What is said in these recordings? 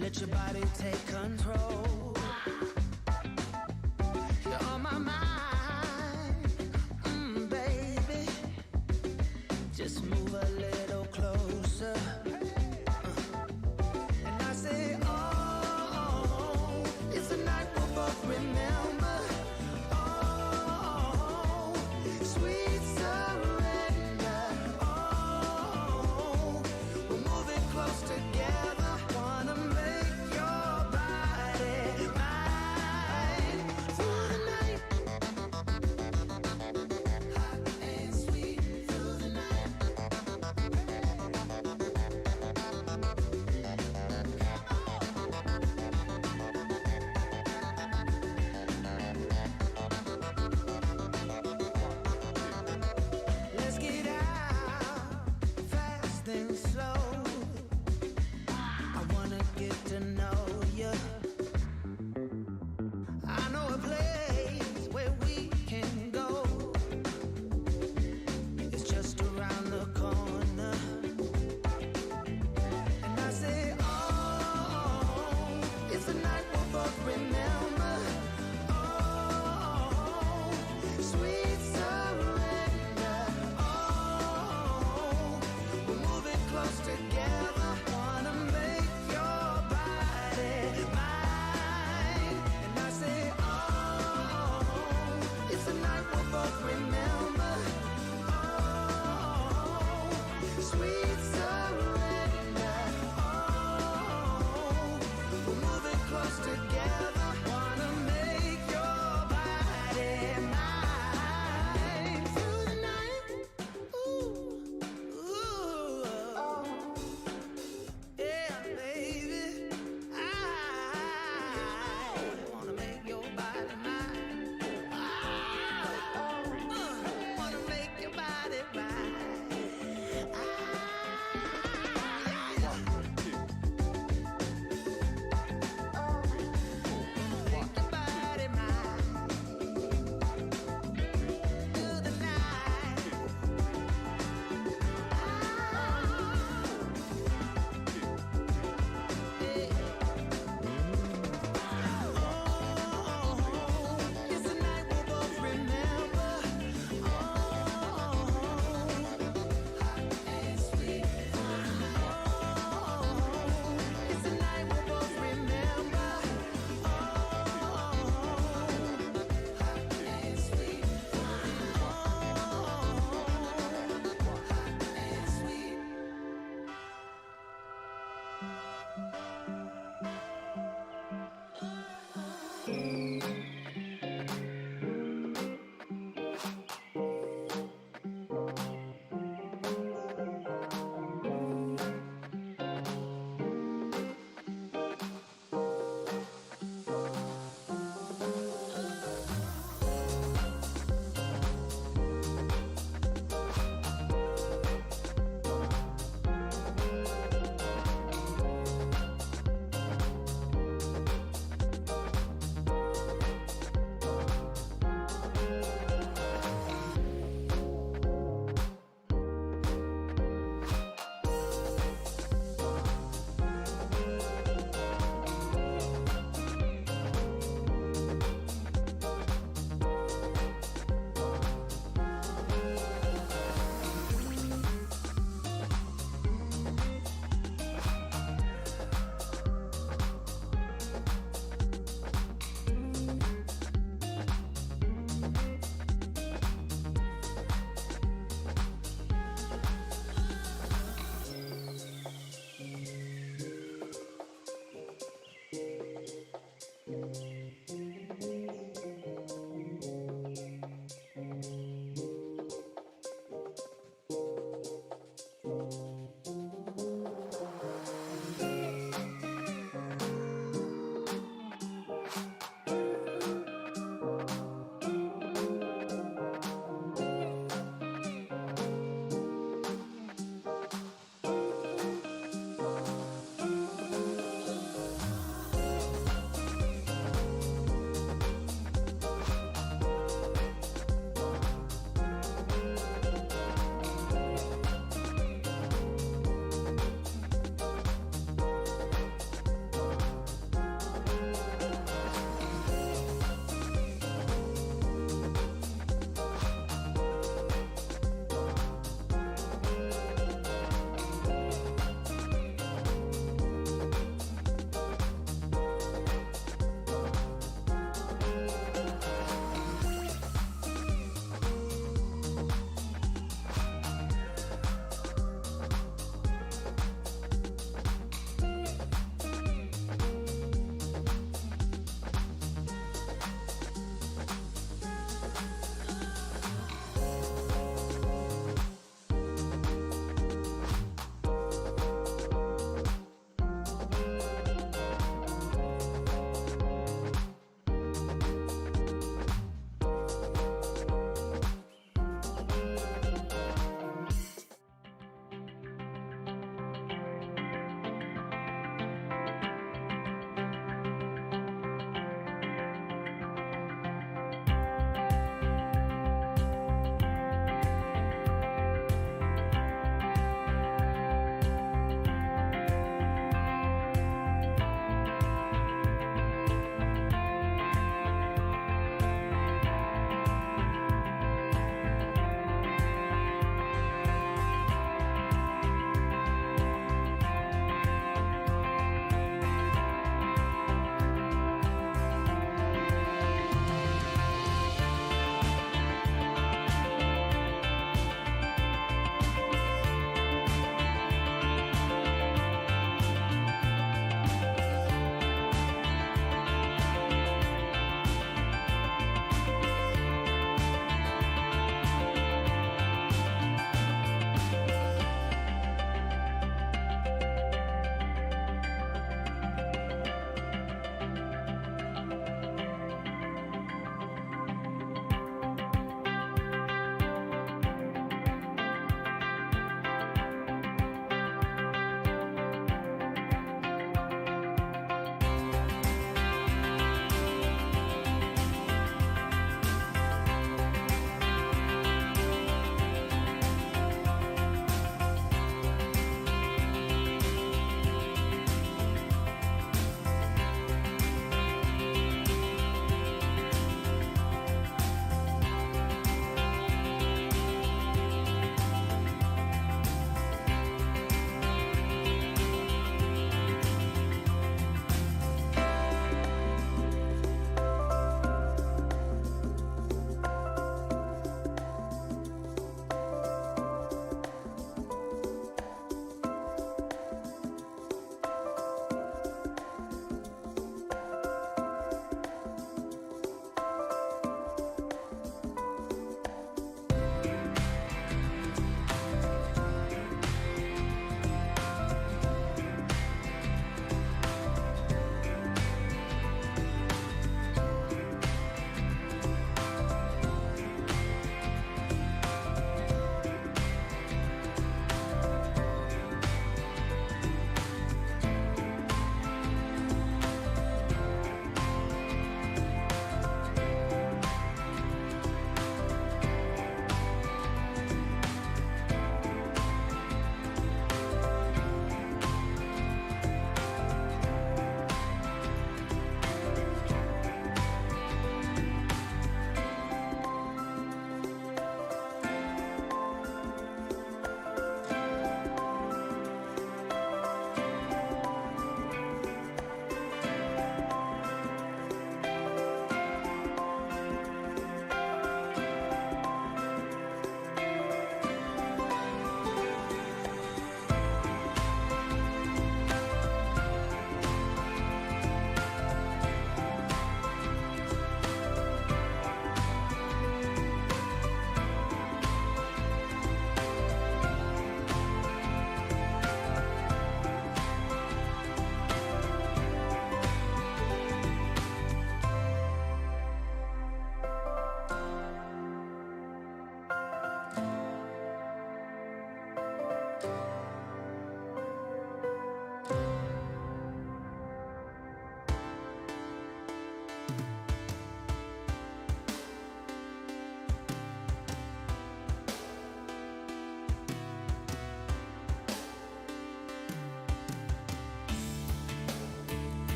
Let your body take control. You're on my mind, baby. Just move a little closer. And I say, oh, it's a night we'll both remember. Oh, sweet surrender. Oh, we're moving close together. Wanna make your body mine through the night. Hot and sweet through the night. Let's get out fast and slow. I wanna get to know you. I know a place where we can go. It's just around the corner. And I say, oh, it's a night we'll both remember. Oh, sweet surrender. Oh, we're moving close together.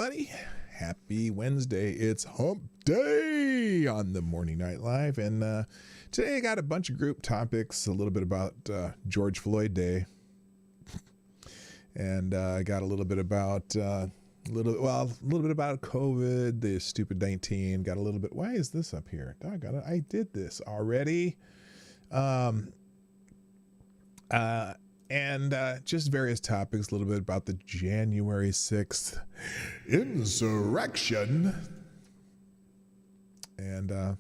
everybody. Happy Wednesday. It's hump day on the Morning Night Live. And today I got a bunch of group topics, a little bit about George Floyd Day. And I got a little bit about a little bit about COVID, the stupid 19. Got a little bit. Why is this up here? Doggone it. I did this already. And just various topics, a little bit about the January 6th insurrection. And,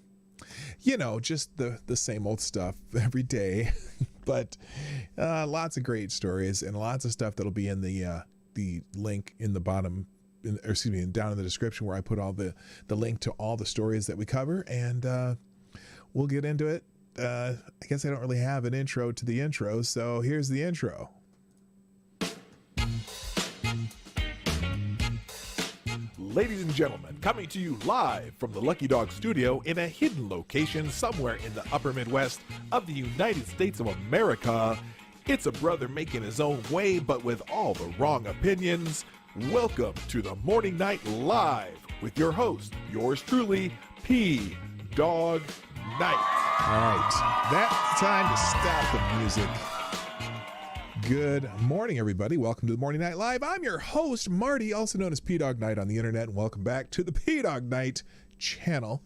just the same old stuff every day. But lots of great stories and lots of stuff that'll be in the link in the bottom, down in the description where I put all the link to all the stories that we cover. And we'll get into it. I guess I don't really have an intro to the intro, so here's the intro. Ladies and gentlemen, coming to you live from the Lucky Dog studio in a hidden location somewhere in the upper Midwest of the United States of America, it's a brother making his own way, but with all the wrong opinions. Welcome to the Morning Night Live with your host, yours truly, PDawg Knight. All right, that's time to stop the music. Good morning, everybody. Welcome to the Morning Night Live. I'm your host, Marty, also known as Dawg Knight on the internet, and welcome back to the Dawg Knight Channel.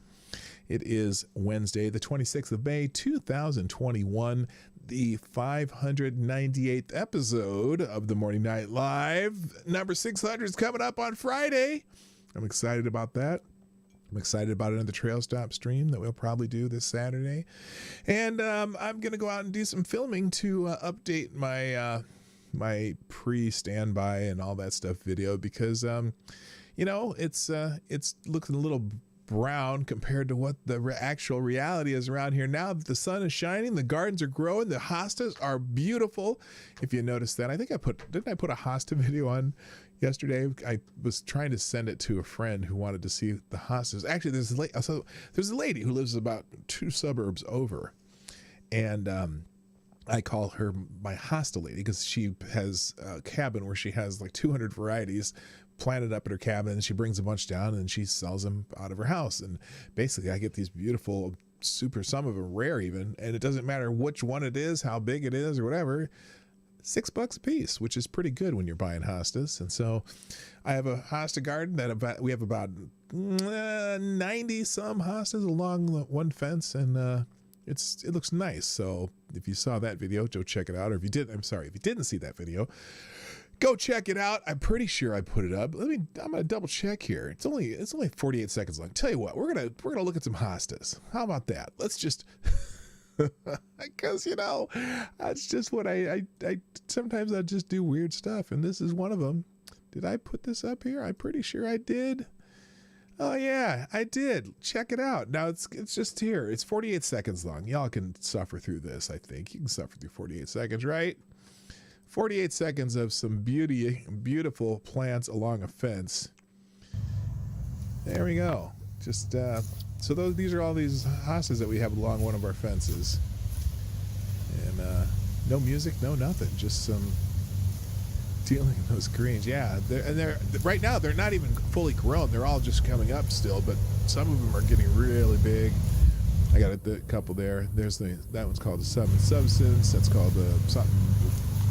It is Wednesday, the 26th of May, 2021, the 598th episode of the Morning Night Live. Number 600 is coming up on Friday. I'm excited about that. I'm excited about another Trail Stop stream that we'll probably do this Saturday. And I'm going to go out and do some filming to update my my pre-standby and all that stuff video because, it's looking a little brown compared to what the actual reality is around here. Now that the sun is shining, the gardens are growing, the hostas are beautiful. If you notice that, I think didn't I put a hosta video on yesterday? I was trying to send it to a friend who wanted to see the hostas. Actually, there's a lady who lives about 2 suburbs over, and I call her my hosta lady because she has a cabin where she has like 200 varieties planted up at her cabin, and she brings a bunch down and she sells them out of her house. And basically I get these beautiful, some of them rare even, and it doesn't matter which one it is, how big it is or whatever, $6 a piece, which is pretty good when you're buying hostas. And so I have a hosta garden that we have about 90 some hostas along one fence, and it looks nice. So if you saw that video, go check it out. Or if you didn't see that video, go check it out. I'm pretty sure I put it up. I'm gonna double check here. It's only 48 seconds long. Tell you what, we're gonna look at some hostas. How about that? Let's just because that's just what I sometimes I just do weird stuff, and this is one of them. Did I put this up here? I'm pretty sure I did. Oh yeah, I did. Check it out. Now it's just here. It's 48 seconds long. Y'all can suffer through this. I think you can suffer through 48 seconds, right? 48 seconds of some beautiful plants along a fence. There we go. Just so these are all these hostas that we have along one of our fences, and no music, no nothing, just some dealing in those greens. Yeah, they're right now they're not even fully grown. They're all just coming up still, but some of them are getting really big. I got a couple there. There's that one's called the substance. That's called the something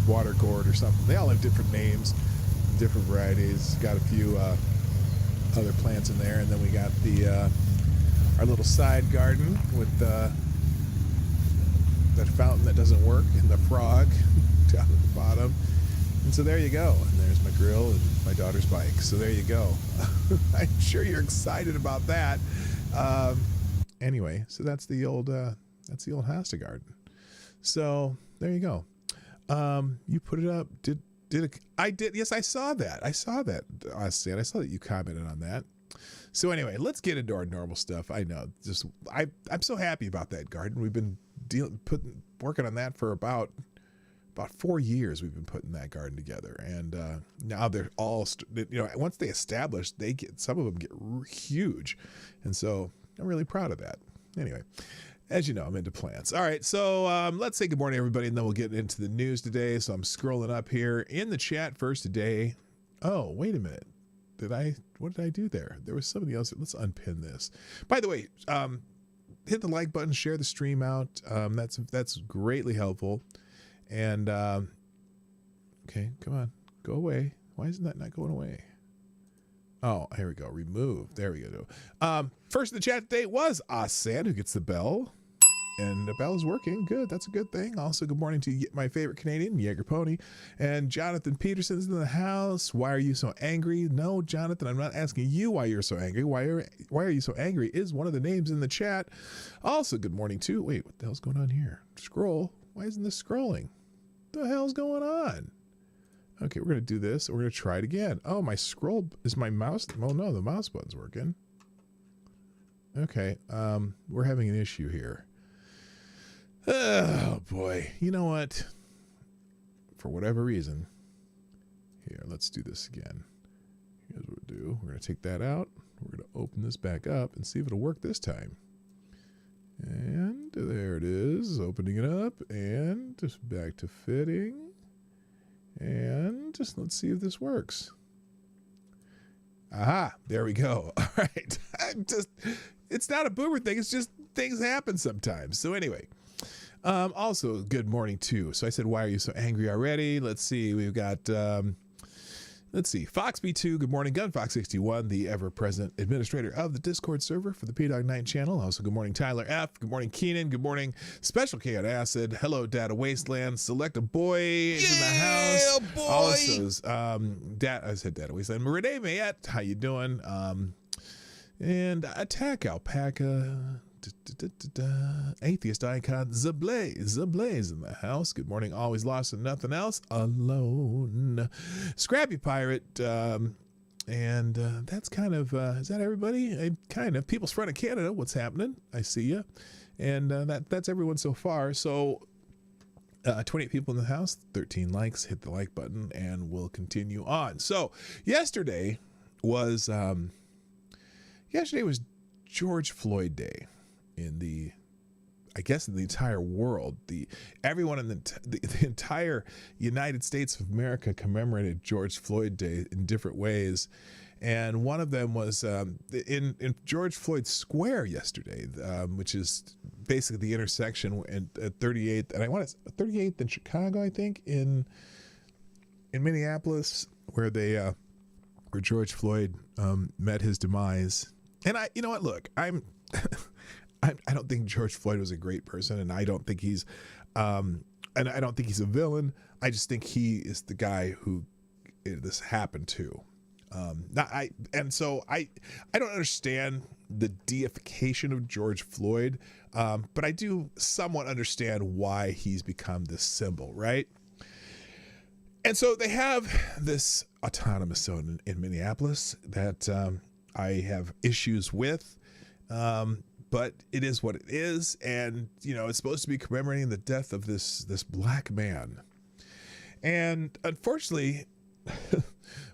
water gourd or something. They all have different names, different varieties. Got a few other plants in there, and then we got our little side garden with that fountain that doesn't work and the frog down at the bottom. And so there you go. And there's my grill and my daughter's bike. So there you go. I'm sure you're excited about that. Anyway, so that's the old hosta garden. So there you go. You put it up. I did. Yes, I saw that. I saw that. I saw that you commented on that. So anyway, let's get into our normal stuff. I know, I'm so happy about that garden. We've been working on that for about 4 years. We've been putting that garden together, and now they're all, once they establish, some of them get huge, and so I'm really proud of that. Anyway, as you know, I'm into plants. All right, so let's say good morning, everybody, and then we'll get into the news today. So I'm scrolling up here in the chat first today. Oh, wait a minute. what did I do there? There was somebody else. Let's unpin this. By the way, hit the like button, share the stream out. That's greatly helpful. And okay, come on, go away. Why isn't that not going away? Oh, here we go. Remove. There we go. First in the chat today was Asan, who gets the bell. And the bell is working. Good. That's a good thing. Also, good morning to my favorite Canadian, Jaeger Pony. And Jonathan Peterson's in the house. Why are you so angry? No, Jonathan, I'm not asking you why you're so angry. Why are you so angry is one of the names in the chat. Also, good morning to, wait, what the hell's going on here? Scroll. Why isn't this scrolling? What the hell's going on? Okay, we're going to do this. We're going to try it again. Oh, my scroll, is my mouse? Oh no, the mouse button's working. Okay, we're having an issue here. Oh boy, you know what? For whatever reason, here, let's do this again. Here's what we'll do. We're going to take that out. We're going to open this back up and see if it'll work this time. And there it is, opening it up and just back to fitting. And just let's see if this works. Aha, there we go. All right. It's not a boomer thing. It's just things happen sometimes. So anyway, also good morning too. So I said, why are you so angry already? Let's see. We've got, let's see. FoxB2, good morning. GunFox61, the ever-present administrator of the Discord server for the PDawgKnight Channel. Also, good morning, Tyler F. Good morning, Keenan. Good morning, Special K on Acid. Hello, Data Wasteland. Select a boy is in the house. Boy. Also, I said Data Wasteland. Renee Mayette, how you doing? And Attack Alpaca. Atheist Icon, Zablaze in the house. Good morning, always lost and nothing else, alone. Scrappy Pirate, and that's kind of, is that everybody? Kind of. People's Front of Canada, what's happening? I see you. And that's everyone so far. So 28 people in the house, 13 likes, hit the like button, and we'll continue on. So yesterday was George Floyd Day. I guess in the entire world, everyone in the entire United States of America commemorated George Floyd Day in different ways, and one of them was in George Floyd Square yesterday, which is basically the intersection at 38th, and I want to 38th in Chicago, I think, in Minneapolis, where where George Floyd met his demise. And you know what? Look, I don't think George Floyd was a great person, and I don't think he's and I don't think he's a villain. I just think he is the guy who this happened to. I don't understand the deification of George Floyd, but I do somewhat understand why he's become this symbol, right? And so they have this autonomous zone in Minneapolis that I have issues with. But it is what it is, and it's supposed to be commemorating the death of this black man. And unfortunately,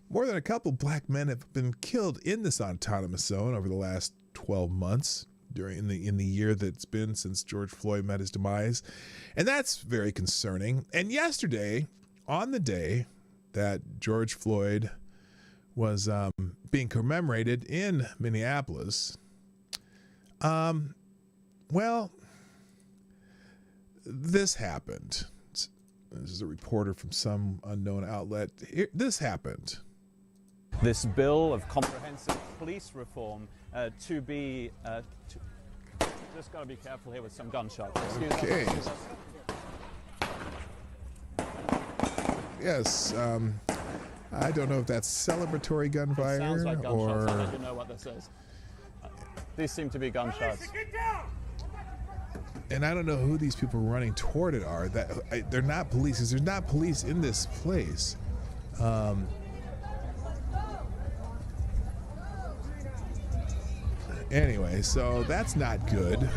more than a couple black men have been killed in this autonomous zone over the last 12 months in the year that's been since George Floyd met his demise, and that's very concerning. And yesterday, on the day that George Floyd was being commemorated in Minneapolis, well, this happened. This is a reporter from some unknown outlet. This happened. This bill of comprehensive police reform to be... just got to be careful here with some gunshots. Excuse okay. me. Yes, I don't know if that's celebratory gunfire sounds like gunshots. or... I don't know what this is. These seem to be gunshots. And I don't know who these people running toward it are. They're not police, because there's not police in this place. Anyway, so that's not good.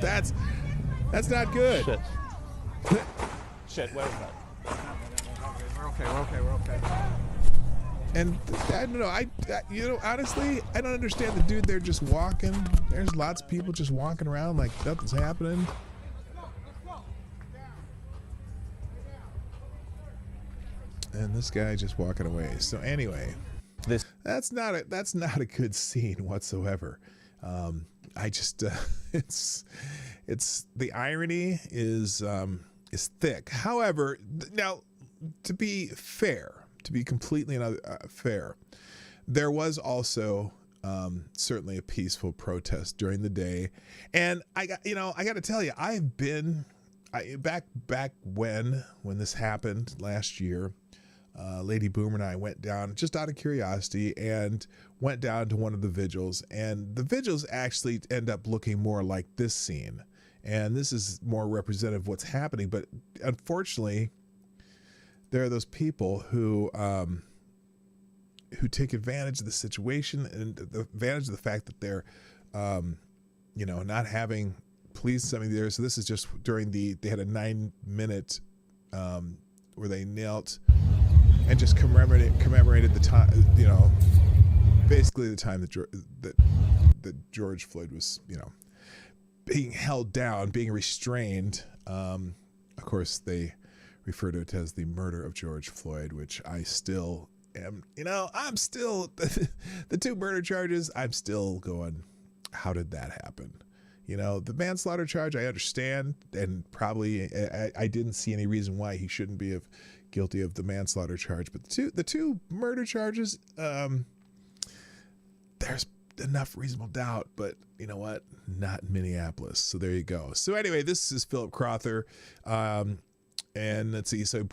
that's not good. Shit. Shit, where is that? We're okay. And I don't know. Honestly, I don't understand the dude there just walking. There's lots of people just walking around like nothing's happening. And this guy just walking away. So anyway, That's not a good scene whatsoever. I just it's the irony is thick. However, now to be fair, to be completely fair, there was also certainly a peaceful protest during the day, and I got to tell you, I've been back when this happened last year. Lady Boomer and I went down just out of curiosity and went down to one of the vigils, and the vigils actually end up looking more like this scene, and this is more representative of what's happening. But unfortunately, there are those people who take advantage of the situation and the advantage of the fact that they're not having police something there. So this is just during they had a 9-minute where they knelt and just commemorated the time, basically the time that George Floyd was, being held down, being restrained. Of course, they refer to it as the murder of George Floyd, which I still am, I'm still, the 2 murder charges, I'm still going, how did that happen? The manslaughter charge, I understand, and probably I didn't see any reason why he shouldn't be guilty of the manslaughter charge. But the two murder charges, there's enough reasonable doubt, but you know what? Not in Minneapolis. So there you go. So anyway, this is Philip Crowther. And let's see, so it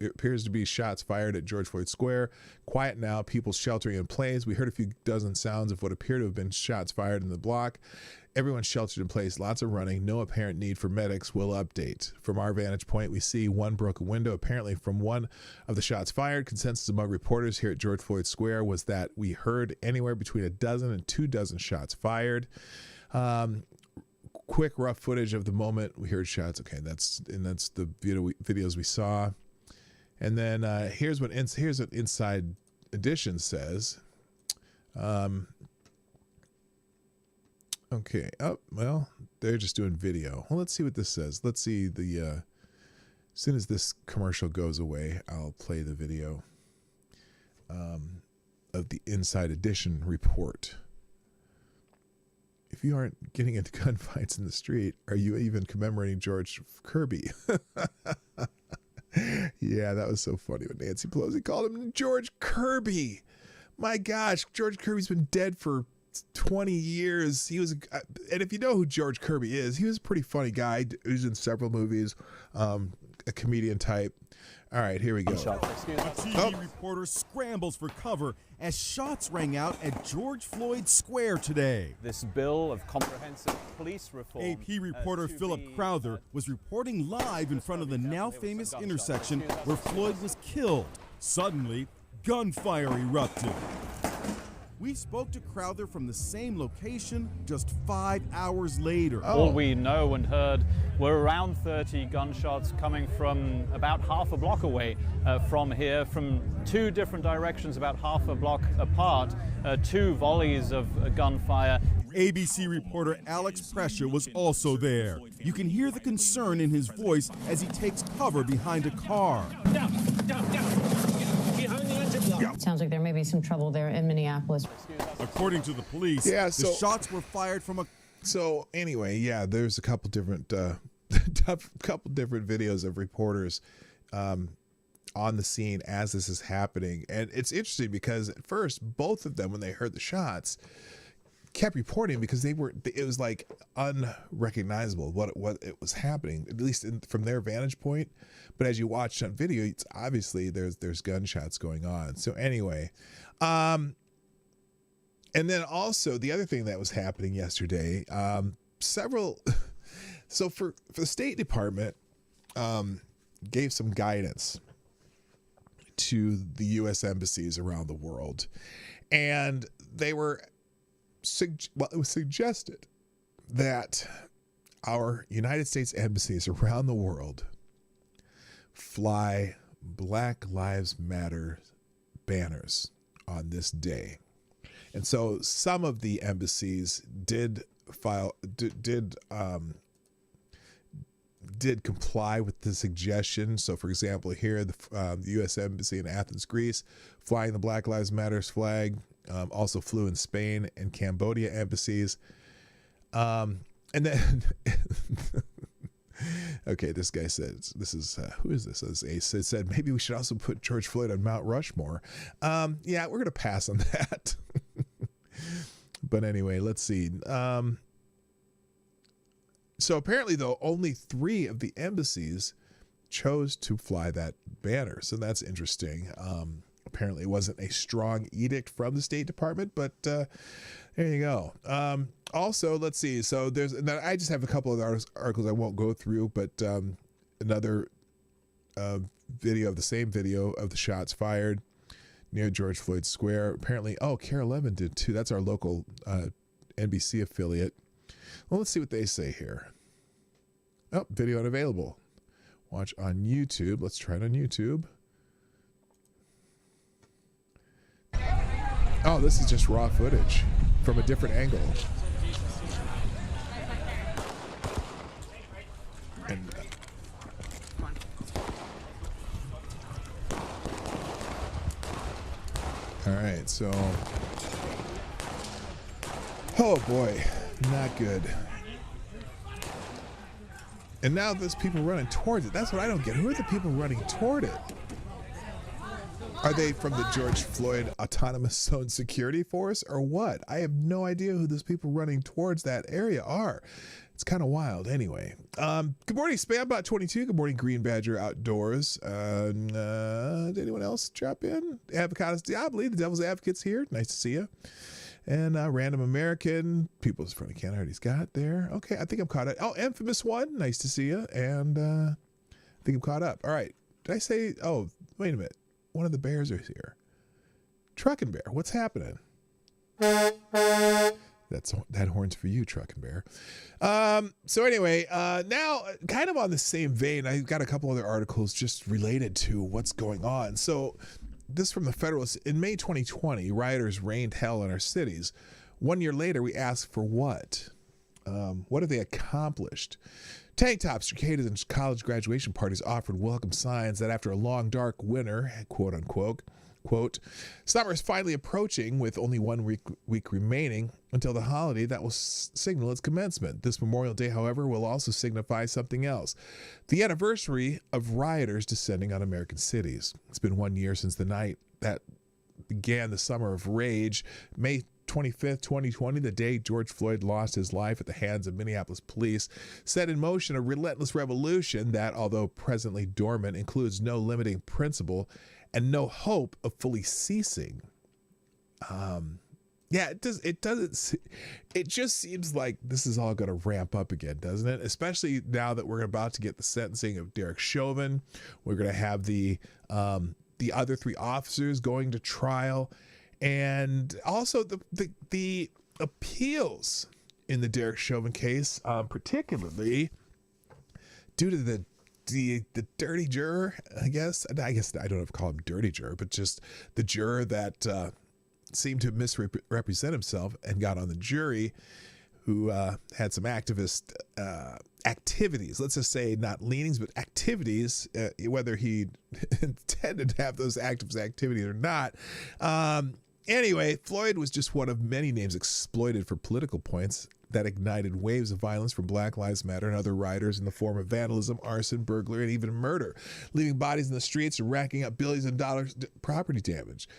appears to be shots fired at George Floyd Square. Quiet now, people sheltering in place. We heard a few dozen sounds of what appear to have been shots fired in the block. Everyone's sheltered in place, lots of running, no apparent need for medics. Will update. From our vantage point, we see one broken window, apparently from one of the shots fired. Consensus among reporters here at George Floyd Square was that we heard anywhere between 12 and 24 shots fired. Quick rough footage of the moment we heard shots. Okay, that's the videos we saw. And then here's what Inside Edition says. Okay. Oh, well, they're just doing video. Well, let's see what this says. Let's see as soon as this commercial goes away, I'll play the video of the Inside Edition report. If you aren't getting into gunfights in the street, are you even commemorating George Kirby? Yeah, that was so funny when Nancy Pelosi called him George Kirby. My gosh, George Kirby's been dead for 20 years. He was, and if you know who George Kirby is, he was a pretty funny guy. He was in several movies, a comedian type. All right, here we go. A TV reporter scrambles for cover as shots rang out at George Floyd Square today. This bill of comprehensive police reform. AP reporter Philip Crowther was reporting live in front of the now famous intersection where Floyd was killed. Suddenly, gunfire erupted. We spoke to Crowther from the same location just 5 hours later. All we know and heard were around 30 gunshots coming from about half a block away from here, from 2 different directions, about half a block apart, 2 volleys of gunfire. ABC reporter Alex Prescia was also there. You can hear the concern in his voice as he takes cover behind a car. It sounds like there may be some trouble there in Minneapolis. According to the police, the shots were fired from a... So anyway, yeah, there's a couple different videos of reporters on the scene as this is happening. And it's interesting because at first, both of them, when they heard the shots, kept reporting because it was like unrecognizable what it was happening, at least from their vantage point. But as you watch on video, it's obviously there's gunshots going on. So anyway, and then also the other thing that was happening yesterday, so for the State Department gave some guidance to the U.S. embassies around the world, and it was suggested that our United States embassies around the world fly Black Lives Matter banners on this day. And so some of the embassies did did comply with the suggestion. So, for example, here, the U.S. Embassy in Athens, Greece, flying the Black Lives Matters flag, also flew in Spain and Cambodia embassies. And then, okay, this guy says, this is, who is this? This Ace. It said, maybe we should also put George Floyd on Mount Rushmore. Yeah, we're going to pass on that. But anyway, let's see. So apparently, though, only 3 of the embassies chose to fly that banner. So that's interesting. Apparently, it wasn't a strong edict from the State Department, but there you go. Also, let's see. So I just have a couple of articles I won't go through, but another video of the same video of the shots fired near George Floyd Square. Apparently, KARE 11 did too. That's our local NBC affiliate. Well, let's see what they say here. Oh, video unavailable. Watch on YouTube. Let's try it on YouTube. Oh, this is just raw footage from a different angle. And all right, so oh boy, not good. And now there's people running towards it. That's what I don't get. Who are the people running toward it? Are they from the George Floyd Autonomous Zone Security Force or what? I have no idea who those people running towards that area are. It's kind of wild. Anyway, good morning, Spambot22. Good morning, Green Badger Outdoors. Did anyone else drop in? Avocados Diablo, the Devil's Advocates here. Nice to see you. And Random American, People's Front of Canada, he's got there. Okay, I think I'm caught up. Oh, Infamous One, nice to see you. And I think I'm caught up. All right. Did I say, oh, wait a minute. One of the bears are here. Truckin' Bear, what's happening? That horn's for you, Truckin' Bear. So anyway, now kind of on the same vein, I've got a couple other articles just related to what's going on. So this from the Federalist. In May 2020, rioters rained hell in our cities. 1 year later, we ask for what? What have they accomplished? Tank tops, cicadas, and college graduation parties offered welcome signs that after a long, dark winter, quote unquote, quote, summer is finally approaching with only 1 week remaining until the holiday that will signal its commencement. This Memorial Day, however, will also signify something else. The anniversary of rioters descending on American cities. It's been 1 year since the night that began the summer of rage. May 25th, 2020, the day George Floyd lost his life at the hands of Minneapolis police, set in motion a relentless revolution that, although presently dormant, includes no limiting principle and no hope of fully ceasing. Yeah, it doesn't. It just seems like this is all going to ramp up again, doesn't it? Especially now that we're about to get the sentencing of Derek Chauvin. We're going to have the other 3 officers going to trial. And also the appeals in the Derek Chauvin case, particularly due to the dirty juror, I guess I don't have to call him dirty juror, but just the juror that seemed to misrepresent himself and got on the jury, who had some activist activities. Let's just say not leanings, but activities, whether he intended to have those activist activities or not. Anyway, Floyd was just one of many names exploited for political points that ignited waves of violence from Black Lives Matter and other rioters in the form of vandalism, arson, burglary, and even murder, leaving bodies in the streets and racking up billions of dollars property damage.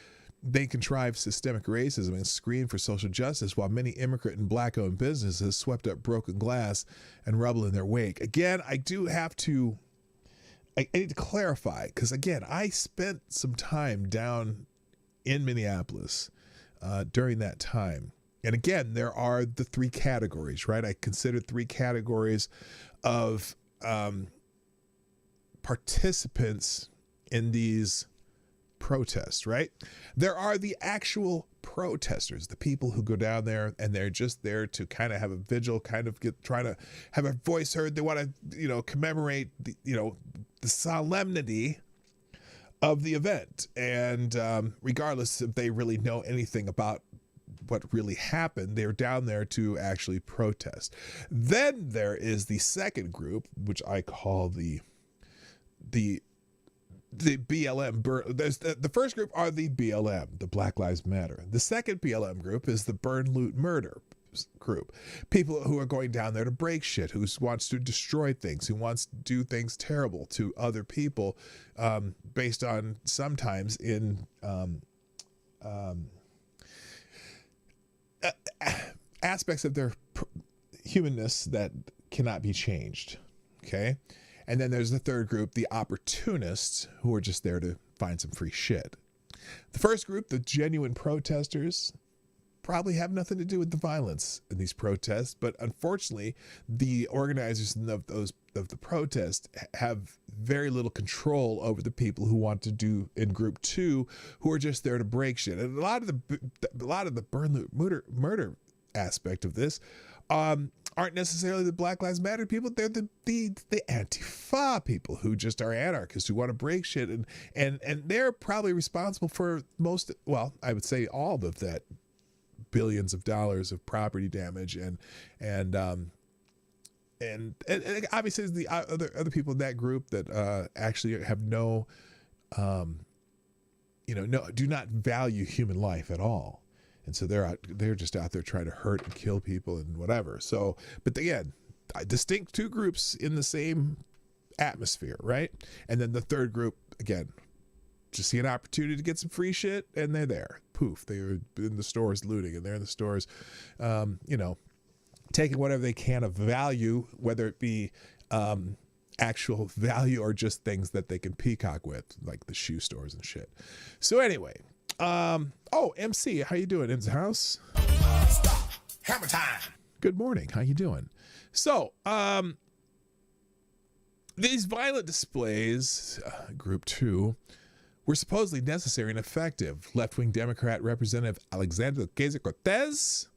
They contrived systemic racism and screamed for social justice, while many immigrant and Black-owned businesses swept up broken glass and rubble in their wake. Again, I need to clarify, because again, I spent some time down in Minneapolis during that time. And again, there are the 3 categories, right? I consider 3 categories of participants in these protests, right? There are the actual protesters, the people who go down there and they're just there to kind of have a vigil, kind of trying to have a voice heard. They want to, commemorate the solemnity of the event. And regardless if they really know anything about what really happened. They're down there to actually protest. Then there is the second group, which I call the BLM. There's the first group are the BLM, the Black Lives Matter. The second BLM group is the burn, loot, murder group. People who are going down there to break shit, who wants to destroy things, who wants to do things terrible to other people, based on sometimes in aspects of their humanness that cannot be changed. Okay. And then there's the third group, the opportunists, who are just there to find some free shit. The first group, the genuine protesters, probably have nothing to do with the violence in these protests, but unfortunately, the organizers of the protest have very little control over the people who want to do in group two, who are just there to break shit. And a lot of the burn, loot, murder aspect of this aren't necessarily the Black Lives Matter people. They're the Antifa people who just are anarchists, who want to break shit, and they're probably responsible for most, well, I would say all of that billions of dollars of property damage and obviously there's the other people in that group that actually have no do not value human life at all. And so they're just out there trying to hurt and kill people and whatever. So, but again, distinct two groups in the same atmosphere, right? And then the third group, again, just see an opportunity to get some free shit, and they're there. Poof, they're in the stores looting, and they're in the stores, taking whatever they can of value, whether it be actual value or just things that they can peacock with, like the shoe stores and shit. So anyway. MC, how you doing? In the house? Stop. Hammer time. Good morning. How you doing? So, these violent displays, group two, were supposedly necessary and effective. Left-wing Democrat Representative Alexandria Ocasio-Cortez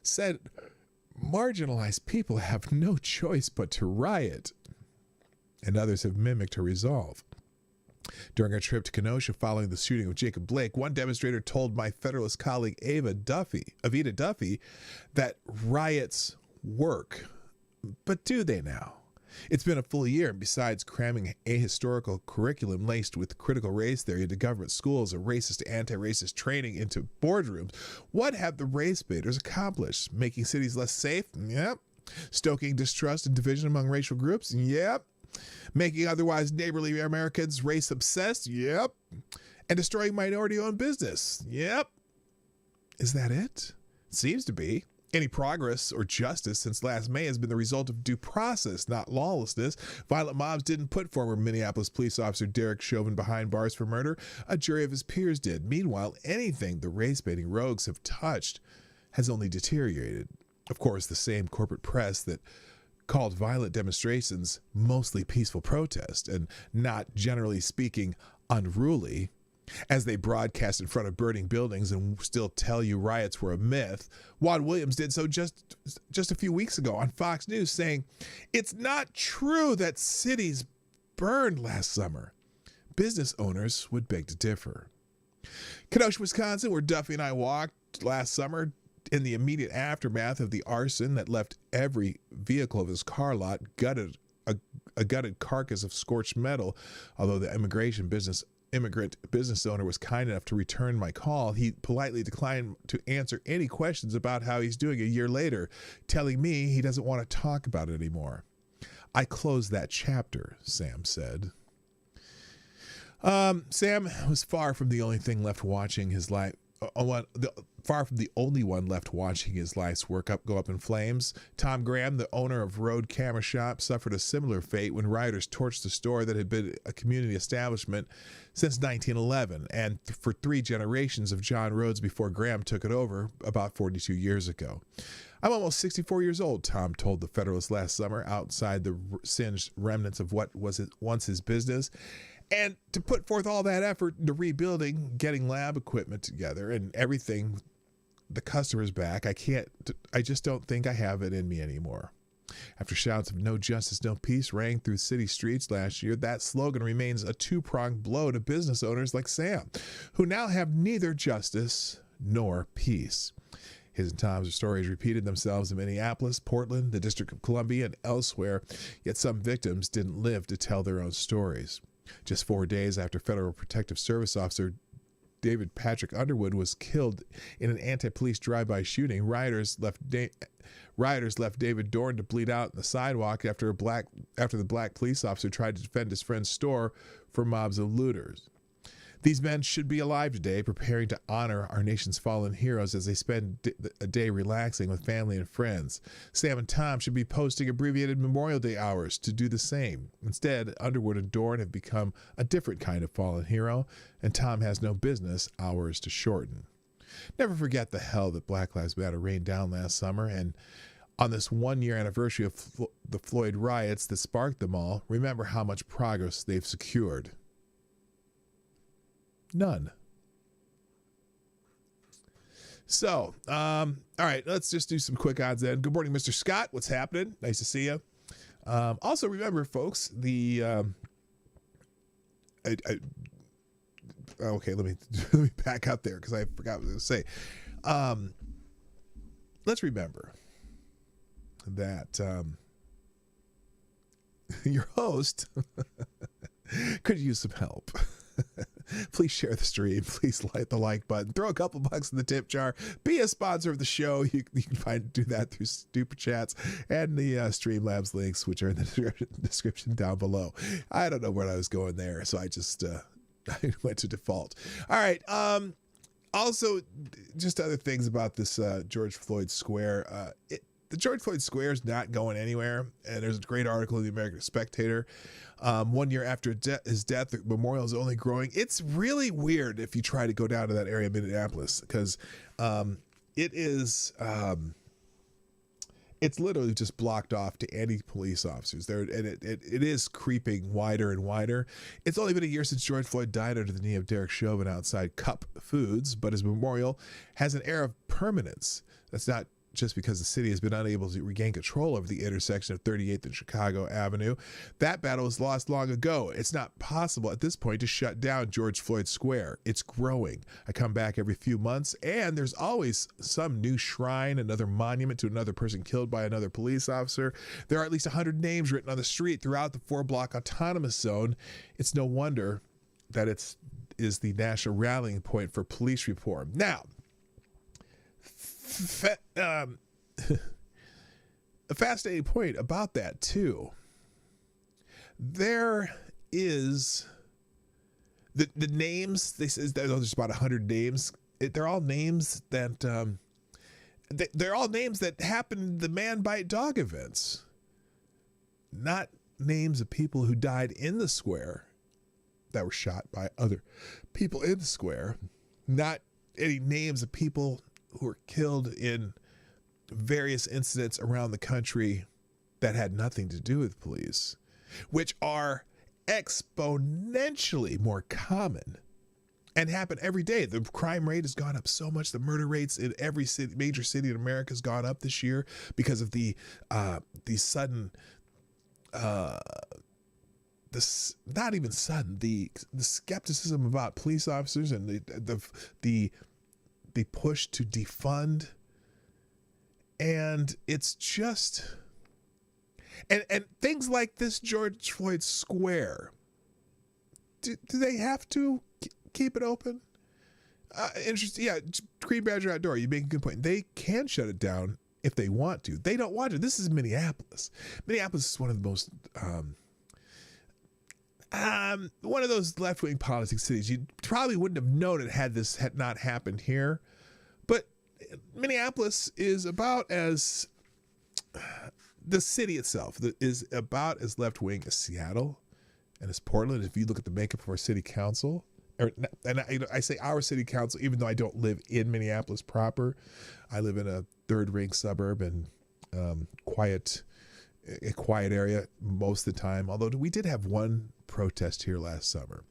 said marginalized people have no choice but to riot, and others have mimicked her resolve. During her trip to Kenosha following the shooting of Jacob Blake, one demonstrator told my Federalist colleague Avita Duffy that riots work. But do they now? It's been a full year, and besides cramming ahistorical curriculum laced with critical race theory into government schools and racist anti-racist training into boardrooms, what have the race baiters accomplished? Making cities less safe? Yep. Stoking distrust and division among racial groups? Yep. Making otherwise neighborly Americans race-obsessed? Yep. And destroying minority-owned business? Yep. Is that it? Seems to be. Any progress or justice since last May has been the result of due process, not lawlessness. Violent mobs didn't put former Minneapolis police officer Derek Chauvin behind bars for murder. A jury of his peers did. Meanwhile, anything the race-baiting rogues have touched has only deteriorated. Of course, the same corporate press that called violent demonstrations mostly peaceful protest and not, generally speaking, unruly, as they broadcast in front of burning buildings and still tell you riots were a myth. Juan Williams did so just a few weeks ago on Fox News, saying, "It's not true that cities burned last summer." Business owners would beg to differ. Kenosha, Wisconsin, where Duffy and I walked last summer, in the immediate aftermath of the arson that left every vehicle of his car lot gutted, a gutted carcass of scorched metal. Although the immigrant business owner was kind enough to return my call, he politely declined to answer any questions about how he's doing a year later, telling me he doesn't want to talk about it anymore. I closed that chapter, Sam said. Sam was far from the only thing left watching his life. Far from the only one left watching his life's work go up in flames. Tom Graham, the owner of Road Camera Shop, suffered a similar fate when rioters torched the store that had been a community establishment since 1911 and for 3 generations of John Rhodes before Graham took it over about 42 years ago. "I'm almost 64 years old," Tom told the Federalist last summer outside the singed remnants of what was once his business. And to put forth all that effort into rebuilding, getting lab equipment together and everything, the customer's back, I just don't think I have it in me anymore. After shouts of "no justice, no peace" rang through city streets last year, that slogan remains a two-pronged blow to business owners like Sam, who now have neither justice nor peace. His and Tom's stories repeated themselves in Minneapolis, Portland, the District of Columbia, and elsewhere, yet some victims didn't live to tell their own stories. Just 4 days after Federal Protective Service Officer David Patrick Underwood was killed in an anti-police drive-by shooting, rioters left David Dorn to bleed out on the sidewalk after the black police officer tried to defend his friend's store from mobs of looters. These men should be alive today, preparing to honor our nation's fallen heroes as they spend a day relaxing with family and friends. Sam and Tom should be posting abbreviated Memorial Day hours to do the same. Instead, Underwood and Dorn have become a different kind of fallen hero, and Tom has no business hours to shorten. Never forget the hell that Black Lives Matter rained down last summer, and on this 1-year anniversary of the Floyd riots that sparked them all, remember how much progress they've secured. None. So, all right, let's just do some quick odds then. Good morning, Mr. Scott. What's happening? Nice to see you. Also, remember, folks, okay, let me back up there because I forgot what I was going to say. Let's remember that your host could use some help. Please share the stream. Please hit the like button. Throw a couple bucks in the tip jar. Be a sponsor of the show. You can do that through SuperChats and the Streamlabs links, which are in the description down below. I don't know where I was going there, so I just I went to default. All right. Also, just other things about this George Floyd Square. The George Floyd Square is not going anywhere, and there's a great article in the American Spectator. 1 year after his death, the memorial is only growing. It's really weird if you try to go down to that area of Minneapolis, because it is it's literally just blocked off to anti-police officers there, and it is creeping wider and wider. It's only been a year since George Floyd died under the knee of Derek Chauvin outside Cup Foods, but his memorial has an air of permanence. That's not just because the city has been unable to regain control over the intersection of 38th and Chicago Avenue. That battle was lost long ago. It's not possible at this point to shut down George Floyd Square. It's growing. I come back every few months, and there's always some new shrine, another monument to another person killed by another police officer. There are at least 100 names written on the street throughout the 4-block autonomous zone. It's no wonder that is the national rallying point for police reform. Now, a fascinating point about that too. There is the names. They says there's about 100 names. They're all names that they're all names that happened in the Man Bite Dog events, not names of people who died in the square that were shot by other people in the square, not any names of people who were killed in various incidents around the country that had nothing to do with police, which are exponentially more common and happen every day. The crime rate has gone up so much. The murder rates in every major city in America has gone up this year because of the sudden, not even sudden, the skepticism about police officers and the push to defund. And it's just, and things like this George Floyd Square, do they have to keep it open? Interesting. Yeah, Green Badger Outdoor, you make a good point. They can shut it down if they want to. They don't want to. This is Minneapolis. Minneapolis is one of the most, one of those left-wing politics cities. You probably wouldn't have known it had this had not happened here. But Minneapolis is about as, the city itself is about as left-wing as Seattle and as Portland. If you look at the makeup of our city council, and I say our city council, even though I don't live in Minneapolis proper. I live in a third-ring suburb and a quiet area most of the time. Although we did have one protest here last summer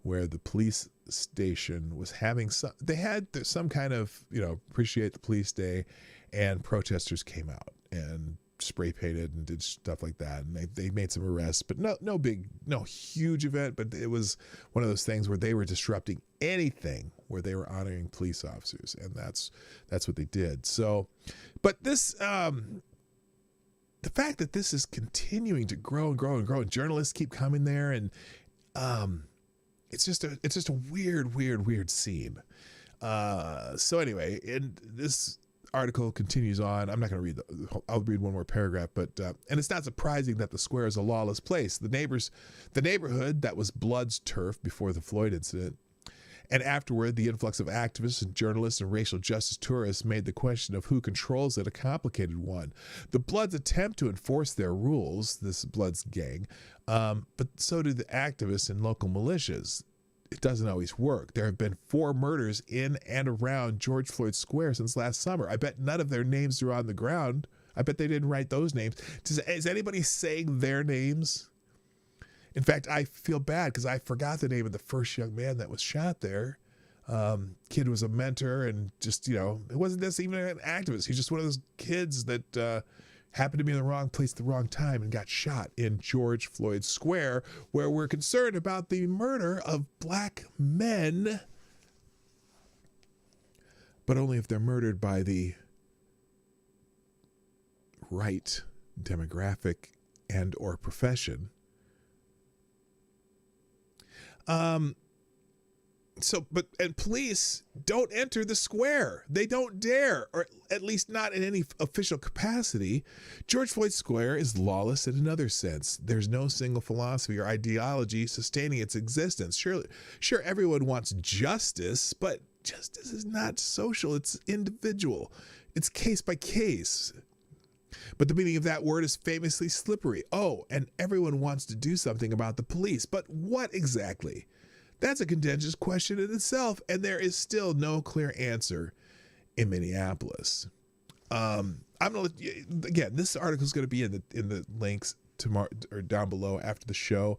where the police station was having they had some kind of, appreciate the police day, and protesters came out and spray painted and did stuff like that. And they made some arrests, but no huge event. But it was one of those things where they were disrupting anything where they were honoring police officers, and that's what they did. So, but this, the fact that this is continuing to grow and grow and grow, and journalists keep coming there, and it's just a weird scene. So anyway, and this article continues on. I'm not going to read I'll read one more paragraph, but and it's not surprising that the square is a lawless place. The neighborhood that was Blood's turf before the Floyd incident, and afterward the influx of activists and journalists and racial justice tourists made the question of who controls it a complicated one. The Bloods attempt to enforce their rules, this Bloods gang, but so do the activists and local militias. It doesn't always work. There have been 4 murders in and around George Floyd Square since last summer. I bet none of their names are on the ground. I bet they didn't write those names. Is anybody saying their names? In fact, I feel bad because I forgot the name of the first young man that was shot there. Kid was a mentor and just, it wasn't this even an activist. He's just one of those kids that happened to be in the wrong place at the wrong time and got shot in George Floyd Square, where we're concerned about the murder of black men, but only if they're murdered by the right demographic and or profession. And police don't enter the square. They don't dare, or at least not in any official capacity. George Floyd Square is lawless in another sense. There's no single philosophy or ideology sustaining its existence. Sure, everyone wants justice, but justice is not social. It's individual. It's case by case. But the meaning of that word is famously slippery. Oh, and everyone wants to do something about the police. But what exactly? That's a contentious question in itself, and there is still no clear answer in Minneapolis. I'm gonna again. This article is going to be in the links tomorrow or down below after the show.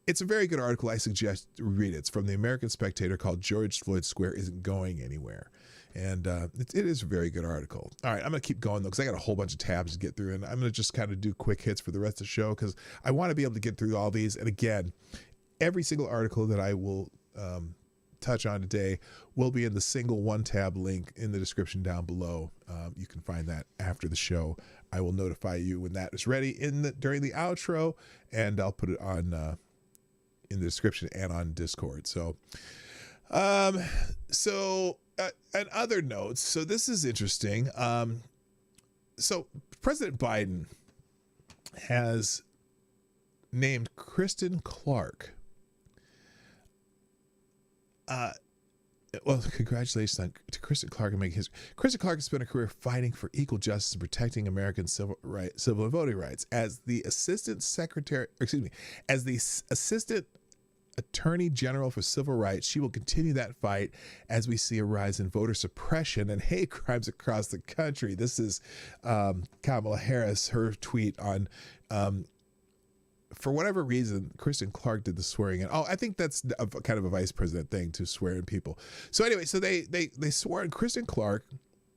It's a very good article. I suggest read it. It's from the American Spectator called "George Floyd Square Isn't Going Anywhere," and it is a very good article. All right, I'm going to keep going though because I got a whole bunch of tabs to get through, and I'm going to just kind of do quick hits for the rest of the show because I want to be able to get through all these. And again, every single article that I will touch on today will be in the single 1-tab link in the description down below. You can find that after the show. I will notify you when that is ready during the outro, and I'll put it on in the description and on Discord. So, and other notes. So this is interesting. So President Biden has named Kristen Clark. Well, congratulations to Kristen Clark and making history. Kristen Clark has spent a career fighting for equal justice and protecting American civil and voting rights. As the Assistant Attorney General for Civil Rights, she will continue that fight as we see a rise in voter suppression and hate crimes across the country. This is Kamala Harris, her tweet on for whatever reason, Kristen Clark did the swearing in. Oh, I think that's kind of a vice president thing to swear in people. So anyway, so they swore in Kristen Clark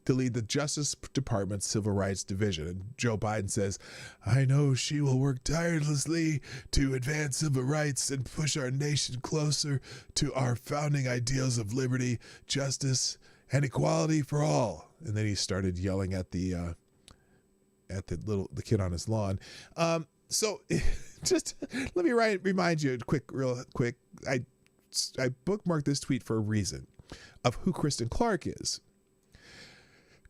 to lead the Justice Department's Civil Rights Division. And Joe Biden says, I know she will work tirelessly to advance civil rights and push our nation closer to our founding ideals of liberty, justice, and equality for all. And then he started yelling at the kid on his lawn. So just let me remind you real quick. I bookmarked this tweet for a reason of who Kristen Clark is.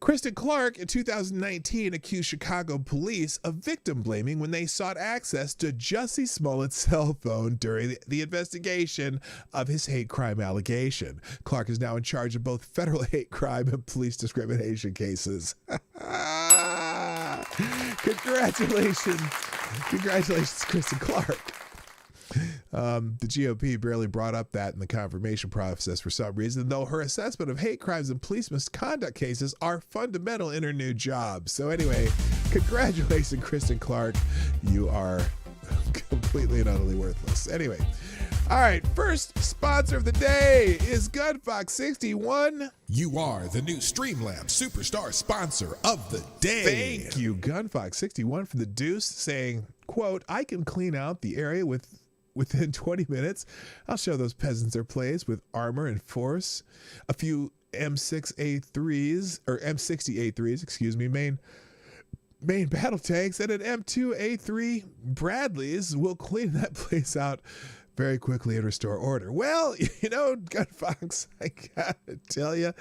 Kristen Clark in 2019 accused Chicago police of victim blaming when they sought access to Jussie Smollett's cell phone during the investigation of his hate crime allegation. Clark is now in charge of both federal hate crime and police discrimination cases. Congratulations, Kristen Clark. The GOP barely brought up that in the confirmation process for some reason, though her assessment of hate crimes and police misconduct cases are fundamental in her new job. So anyway, congratulations, Kristen Clark. You are completely and utterly worthless. Anyway, All right, first sponsor of the day is Gunfox 61. You are the new Streamlabs Superstar sponsor of the day. Thank you, Gunfox 61, for the deuce, saying, quote, I can clean out the area within 20 minutes. I'll show those peasants their place with armor and force. A few M6A3s, or M60A3s, excuse me, main battle tanks, and an M2A3 Bradleys will clean that place out very quickly and restore order. Well, you know, Gunfox, I gotta tell you,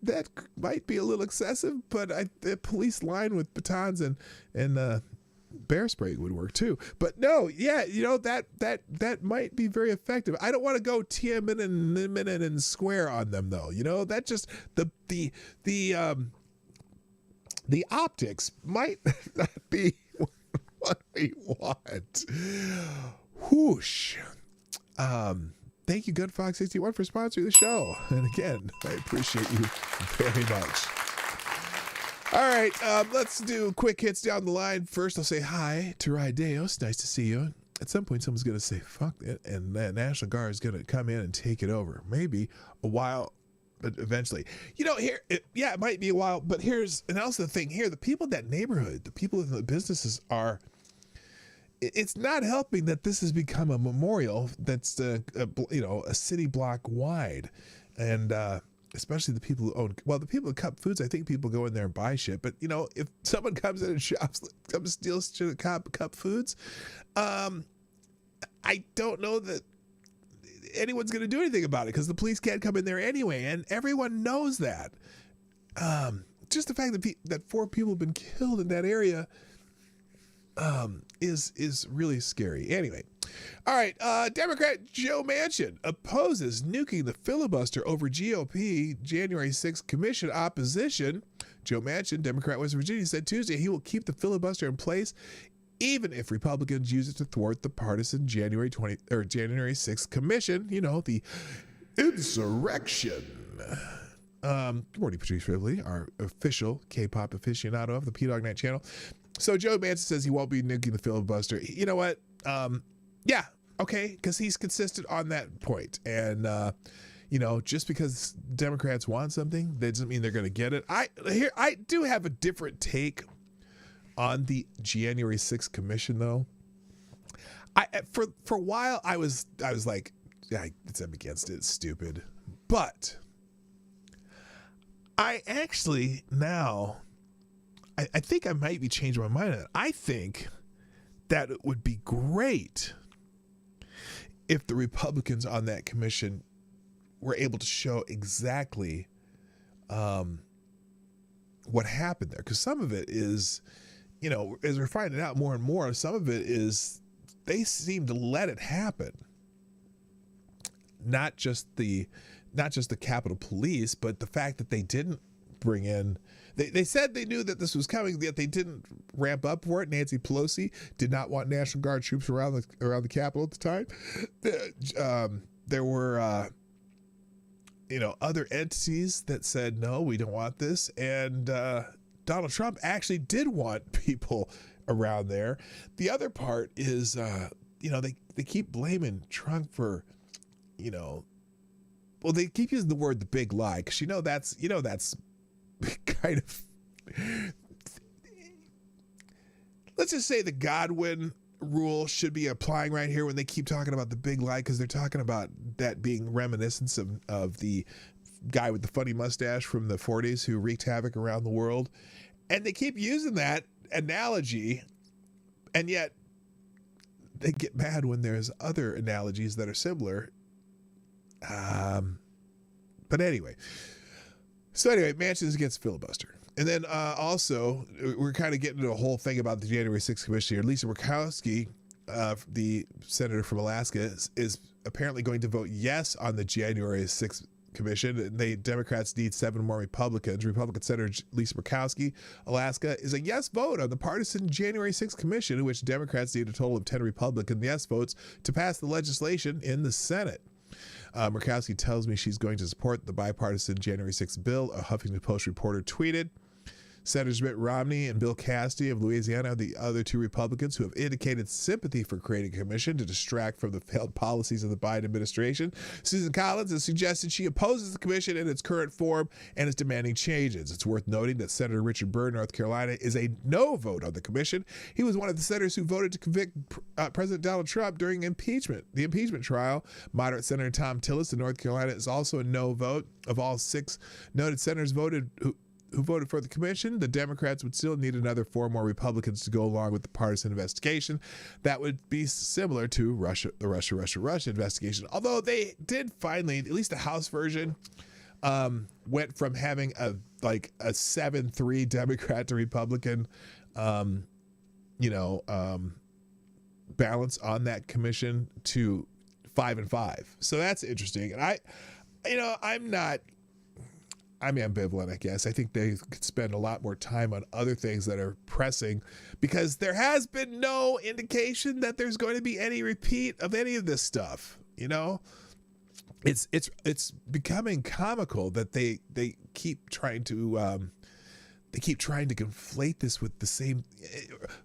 that might be a little excessive, but the police line with batons and bear spray would work too. But no, yeah, you know, that might be very effective. I don't want to go Tiananmen and square on them though. You know, that just the optics might not be what we want. Whoosh. Thank you, Gunfox61, for sponsoring the show. And again, I appreciate you very much. All right, let's do quick hits down the line. First, I'll say hi to Rydeos. Nice to see you. At some point, someone's going to say, fuck it, and the National Guard is going to come in and take it over. Maybe a while, but eventually. You know, it might be a while, but and also the thing here, the people in that neighborhood, the people in the businesses it's not helping that this has become a memorial that's a city block wide, and especially the people who own, well, the people at Cup Foods, I think people go in there and buy shit, but you know, if someone comes in and comes steals shit at Cup Foods, I don't know that anyone's going to do anything about it because the police can't come in there anyway, and everyone knows that. Just the fact that 4 people have been killed in that area is really scary. Anyway, all right. Democrat Joe Manchin opposes nuking the filibuster over GOP January 6th commission opposition. Joe Manchin, Democrat, West Virginia, said Tuesday he will keep the filibuster in place even if Republicans use it to thwart the partisan January 6th commission. You know, the insurrection. Good morning, Patrice Rivley, our official K-pop aficionado of the PDawgKnight Channel. So Joe Manchin says he won't be nuking the filibuster. You know what? Yeah, okay, because he's consistent on that point. And, you know, just because Democrats want something, that doesn't mean they're going to get it. I do have a different take on the January 6th commission, though. For a while, I was like, yeah, I'm against it. It's stupid. But I actually now, I think I might be changing my mind on it. I think that it would be great if the Republicans on that commission were able to show exactly what happened there. Because some of it is, you know, as we're finding out more and more, some of it is they seem to let it happen. Not just the Capitol Police, but the fact that they didn't bring in, they said they knew that this was coming, yet they didn't ramp up for it. Nancy Pelosi did not want National Guard troops around the Capitol at the time. There were other entities that said, no, we don't want this. And Donald Trump actually did want people around there. The other part is, they keep blaming Trump for, well, they keep using the word the big lie, because that's kind of, let's just say the Godwin rule should be applying right here when they keep talking about the big lie, because they're talking about that being reminiscent of the guy with the funny mustache from the 40s who wreaked havoc around the world. And they keep using that analogy, and yet they get mad when there's other analogies that are similar. But anyway, Manchin's against filibuster. And then also, we're kind of getting into a whole thing about the January 6th commission here. Lisa Murkowski, the senator from Alaska, is apparently going to vote yes on the January 6th commission. Democrats need 7 more Republicans. Republican Senator Lisa Murkowski, Alaska, is a yes vote on the partisan January 6th commission, in which Democrats need a total of 10 Republican yes votes to pass the legislation in the Senate. Murkowski tells me she's going to support the bipartisan January 6th bill, a Huffington Post reporter tweeted. Senators Mitt Romney and Bill Cassidy of Louisiana are the other two Republicans who have indicated sympathy for creating a commission to distract from the failed policies of the Biden administration. Susan Collins has suggested she opposes the commission in its current form and is demanding changes. It's worth noting that Senator Richard Burr, North Carolina, is a no vote on the commission. He was one of the senators who voted to convict President Donald Trump during the impeachment trial. Moderate Senator Tom Tillis of North Carolina is also a no vote. Of all 6 noted senators who voted for the commission, the Democrats would still need another 4 more Republicans to go along with the partisan investigation. That would be similar to the Russia investigation. Although they did finally, at least the House version, went from having a 7-3 Democrat to Republican, balance on that commission to 5-5. So that's interesting. And I'm ambivalent, I guess. I think they could spend a lot more time on other things that are pressing, because there has been no indication that there's going to be any repeat of any of this stuff. It's becoming comical that they keep trying to conflate this with the same.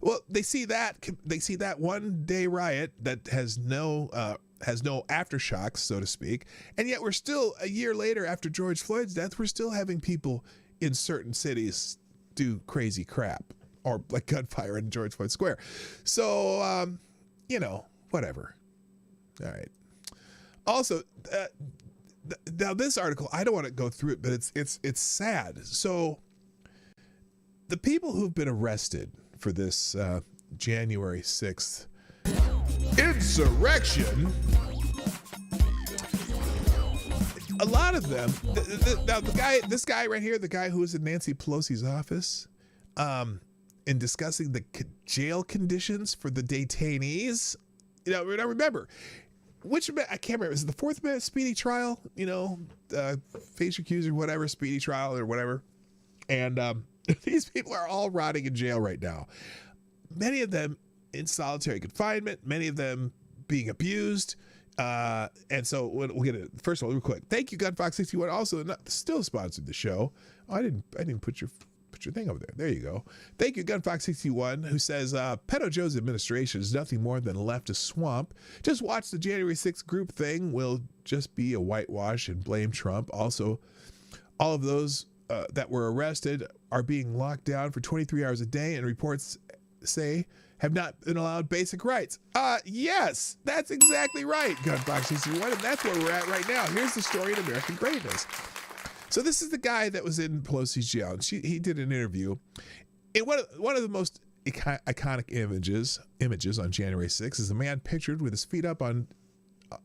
Well, they see that one day riot that has no aftershocks, so to speak, and yet we're still, a year later after George Floyd's death, we're still having people in certain cities do crazy crap, or like gunfire in George Floyd Square. So whatever. All right. Also, now this article, I don't want to go through it, but it's sad. So the people who've been arrested for this January 6th insurrection, a lot of them, this guy right here, the guy who was in Nancy Pelosi's office, in discussing the jail conditions for the detainees. Remember, I can't remember, is it the 4th speedy trial? Face your accuser, whatever, speedy trial or whatever. And these people are all rotting in jail right now. Many of them in solitary confinement, many of them being abused. And so we'll get it. First of all, real quick, thank you, Gunfox61. Also, still sponsored the show. Oh, I didn't put your thing over there. There you go. Thank you, Gunfox61, who says Pedo Joe's administration is nothing more than a leftist swamp. Just watch the January 6th group thing. Will just be a whitewash and blame Trump. Also, all of those that were arrested are being locked down for 23 hours a day, and reports say have not been allowed basic rights. Yes, that's exactly right, Gunfox61, and that's where we're at right now. Here's the story of American greatness. So this is the guy that was in Pelosi's jail, and he did an interview. In one of the most iconic images on January 6th is a man pictured with his feet up on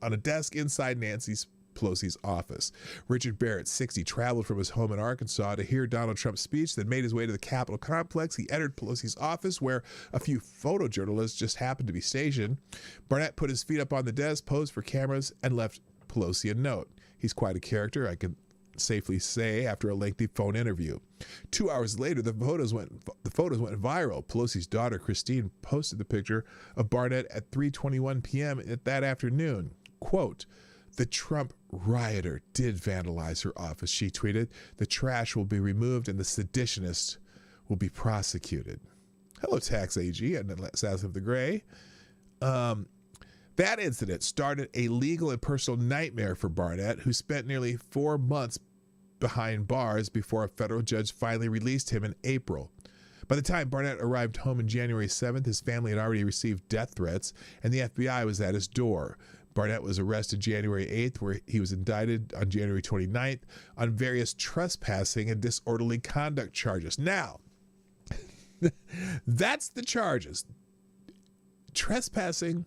a desk inside Nancy Pelosi's office. Richard Barrett, 60, traveled from his home in Arkansas to hear Donald Trump's speech, then made his way to the Capitol complex. He entered Pelosi's office, where a few photojournalists just happened to be stationed. Barnett put his feet up on the desk, posed for cameras, and left Pelosi a note. He's quite a character, I can safely say, after a lengthy phone interview. 2 hours later, the photos went viral. Pelosi's daughter, Christine, posted the picture of Barnett at 3:21 p.m. that afternoon. Quote, "The Trump rioter did vandalize her office," she tweeted. "The trash will be removed and the seditionist will be prosecuted." Hello, Tax AG and south of the gray. That incident started a legal and personal nightmare for Barnett, who spent nearly 4 months behind bars before a federal judge finally released him in April. By the time Barnett arrived home on January 7th, his family had already received death threats, and the FBI was at his door. Barnett was arrested January 8th, where he was indicted on January 29th on various trespassing and disorderly conduct charges. Now, that's the charges. Trespassing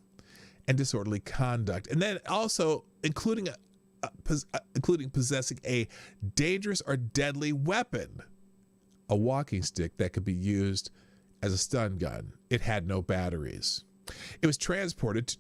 and disorderly conduct. And then also including possessing a dangerous or deadly weapon, a walking stick that could be used as a stun gun. It had no batteries. It was transported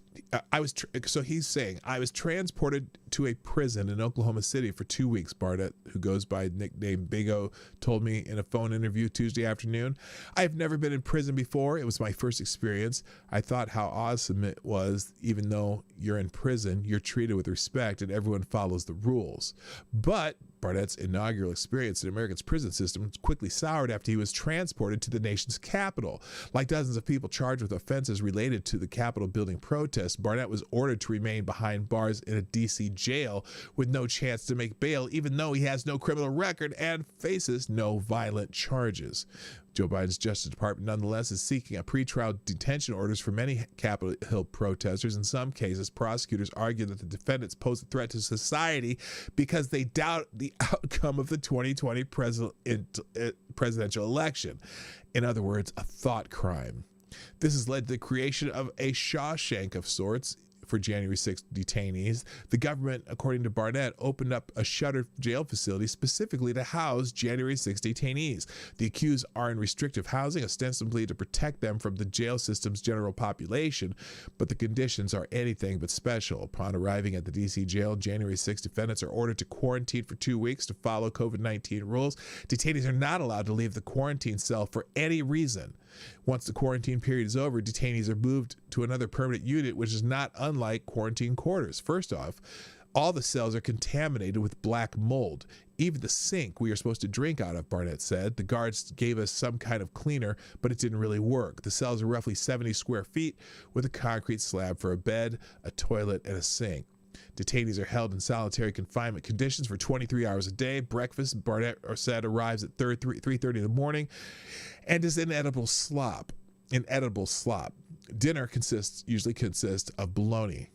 So he's saying, I was transported to a prison in Oklahoma City for 2 weeks, Barnett, who goes by nickname Big O, told me in a phone interview Tuesday afternoon. I have never been in prison before. It was my first experience. I thought how awesome it was. Even though you're in prison, you're treated with respect and everyone follows the rules. But Barnett's inaugural experience in America's prison system quickly soured after he was transported to the nation's capital. Like dozens of people charged with offenses related to the Capitol building protests, Barnett was ordered to remain behind bars in a D.C. jail with no chance to make bail, even though he has no criminal record and faces no violent charges. Joe Biden's Justice Department nonetheless is seeking a pretrial detention orders for many Capitol Hill protesters. In some cases, prosecutors argue that the defendants pose a threat to society because they doubt the outcome of the 2020 presidential election. In other words, a thought crime. This has led to the creation of a Shawshank of sorts for January 6th detainees. The government, according to Barnett, opened up a shuttered jail facility specifically to house January 6th detainees. The accused are in restrictive housing, ostensibly to protect them from the jail system's general population, but the conditions are anything but special. Upon arriving at the D.C. jail, January 6th defendants are ordered to quarantine for 2 weeks to follow COVID-19 rules. Detainees are not allowed to leave the quarantine cell for any reason. Once the quarantine period is over, detainees are moved to another permanent unit, which is not unlike quarantine quarters. First off, all the cells are contaminated with black mold. Even the sink we are supposed to drink out of, Barnett said. The guards gave us some kind of cleaner, but it didn't really work. The cells are roughly 70 square feet with a concrete slab for a bed, a toilet, and a sink. Detainees are held in solitary confinement conditions for 23 hours a day. Breakfast, Barnett said, arrives at 3:30 in the morning and is inedible slop. Dinner usually consists of bologna.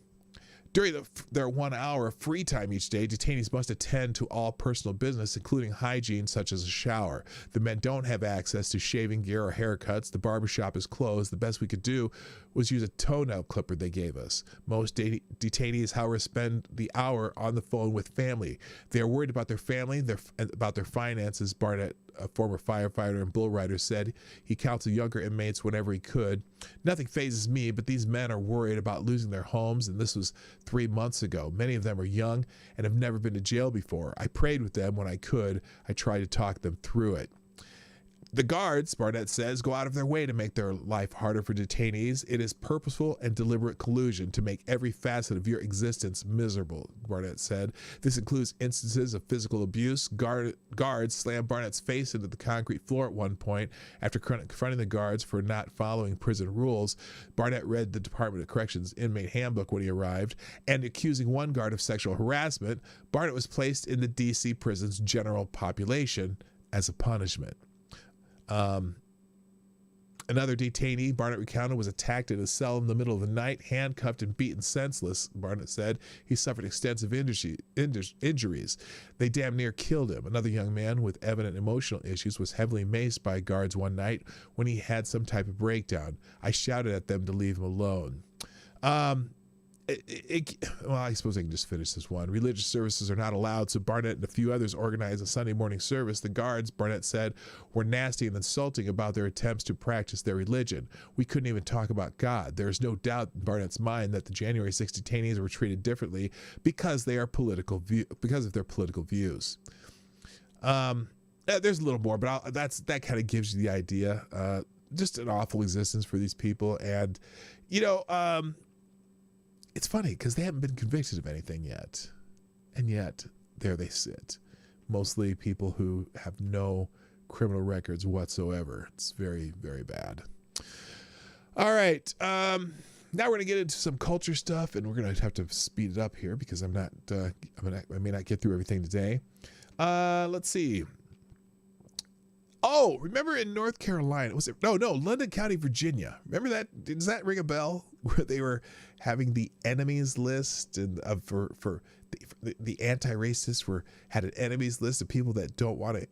During their 1 hour of free time each day, detainees must attend to all personal business, including hygiene such as a shower. The men don't have access to shaving gear or haircuts. The barbershop is closed. The best we could do was use a toenail clipper they gave us. Most detainees, however, spend the hour on the phone with family. They are worried about their family, about their finances. Barnett, a former firefighter and bull rider, said he counseled younger inmates whenever he could. Nothing phases me, but these men are worried about losing their homes, and this was 3 months ago. Many of them are young and have never been to jail before. I prayed with them when I could. I tried to talk them through it. The guards, Barnett says, go out of their way to make their life harder for detainees. It is purposeful and deliberate collusion to make every facet of your existence miserable, Barnett said. This includes instances of physical abuse. Guards slammed Barnett's face into the concrete floor at one point after confronting the guards for not following prison rules. Barnett read the Department of Corrections inmate handbook when he arrived, and accusing one guard of sexual harassment, Barnett was placed in the D.C. prison's general population as a punishment. Another detainee, Barnett recounted, was attacked in a cell in the middle of the night, handcuffed and beaten senseless. Barnett said he suffered extensive injuries. They damn near killed him. Another young man with evident emotional issues was heavily maced by guards one night when he had some type of breakdown. I shouted at them to leave him alone. Well, I suppose I can just finish this one. Religious services are not allowed, so Barnett and a few others organized a Sunday morning service. The guards, Barnett said, were nasty and insulting about their attempts to practice their religion. We couldn't even talk about God. There is no doubt in Barnett's mind that the January 6th detainees were treated differently because of their political views. There's a little more, but that kind of gives you the idea. Just an awful existence for these people, and it's funny because they haven't been convicted of anything yet. And yet, there they sit. Mostly people who have no criminal records whatsoever. It's very, very bad. All right. Now we're going to get into some culture stuff, and we're going to have to speed it up here because I may not get through everything today. Let's see. Oh, remember in North Carolina, London County, Virginia. Remember that? Does that ring a bell? Where they were having the enemies list and for the anti-racists had an enemies list of people that don't want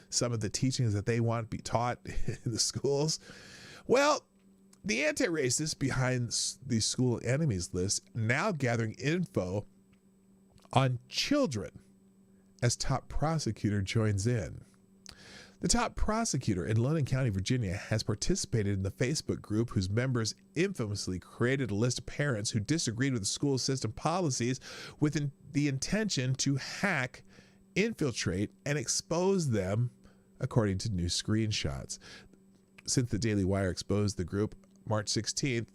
some of the teachings that they want to be taught in the schools. Well, the anti-racists behind the school enemies list now gathering info on children as top prosecutor joins in. The top prosecutor in London County, Virginia, has participated in the Facebook group whose members infamously created a list of parents who disagreed with the school system policies with the intention to hack, infiltrate, and expose them, according to new screenshots. Since the Daily Wire exposed the group March 16th,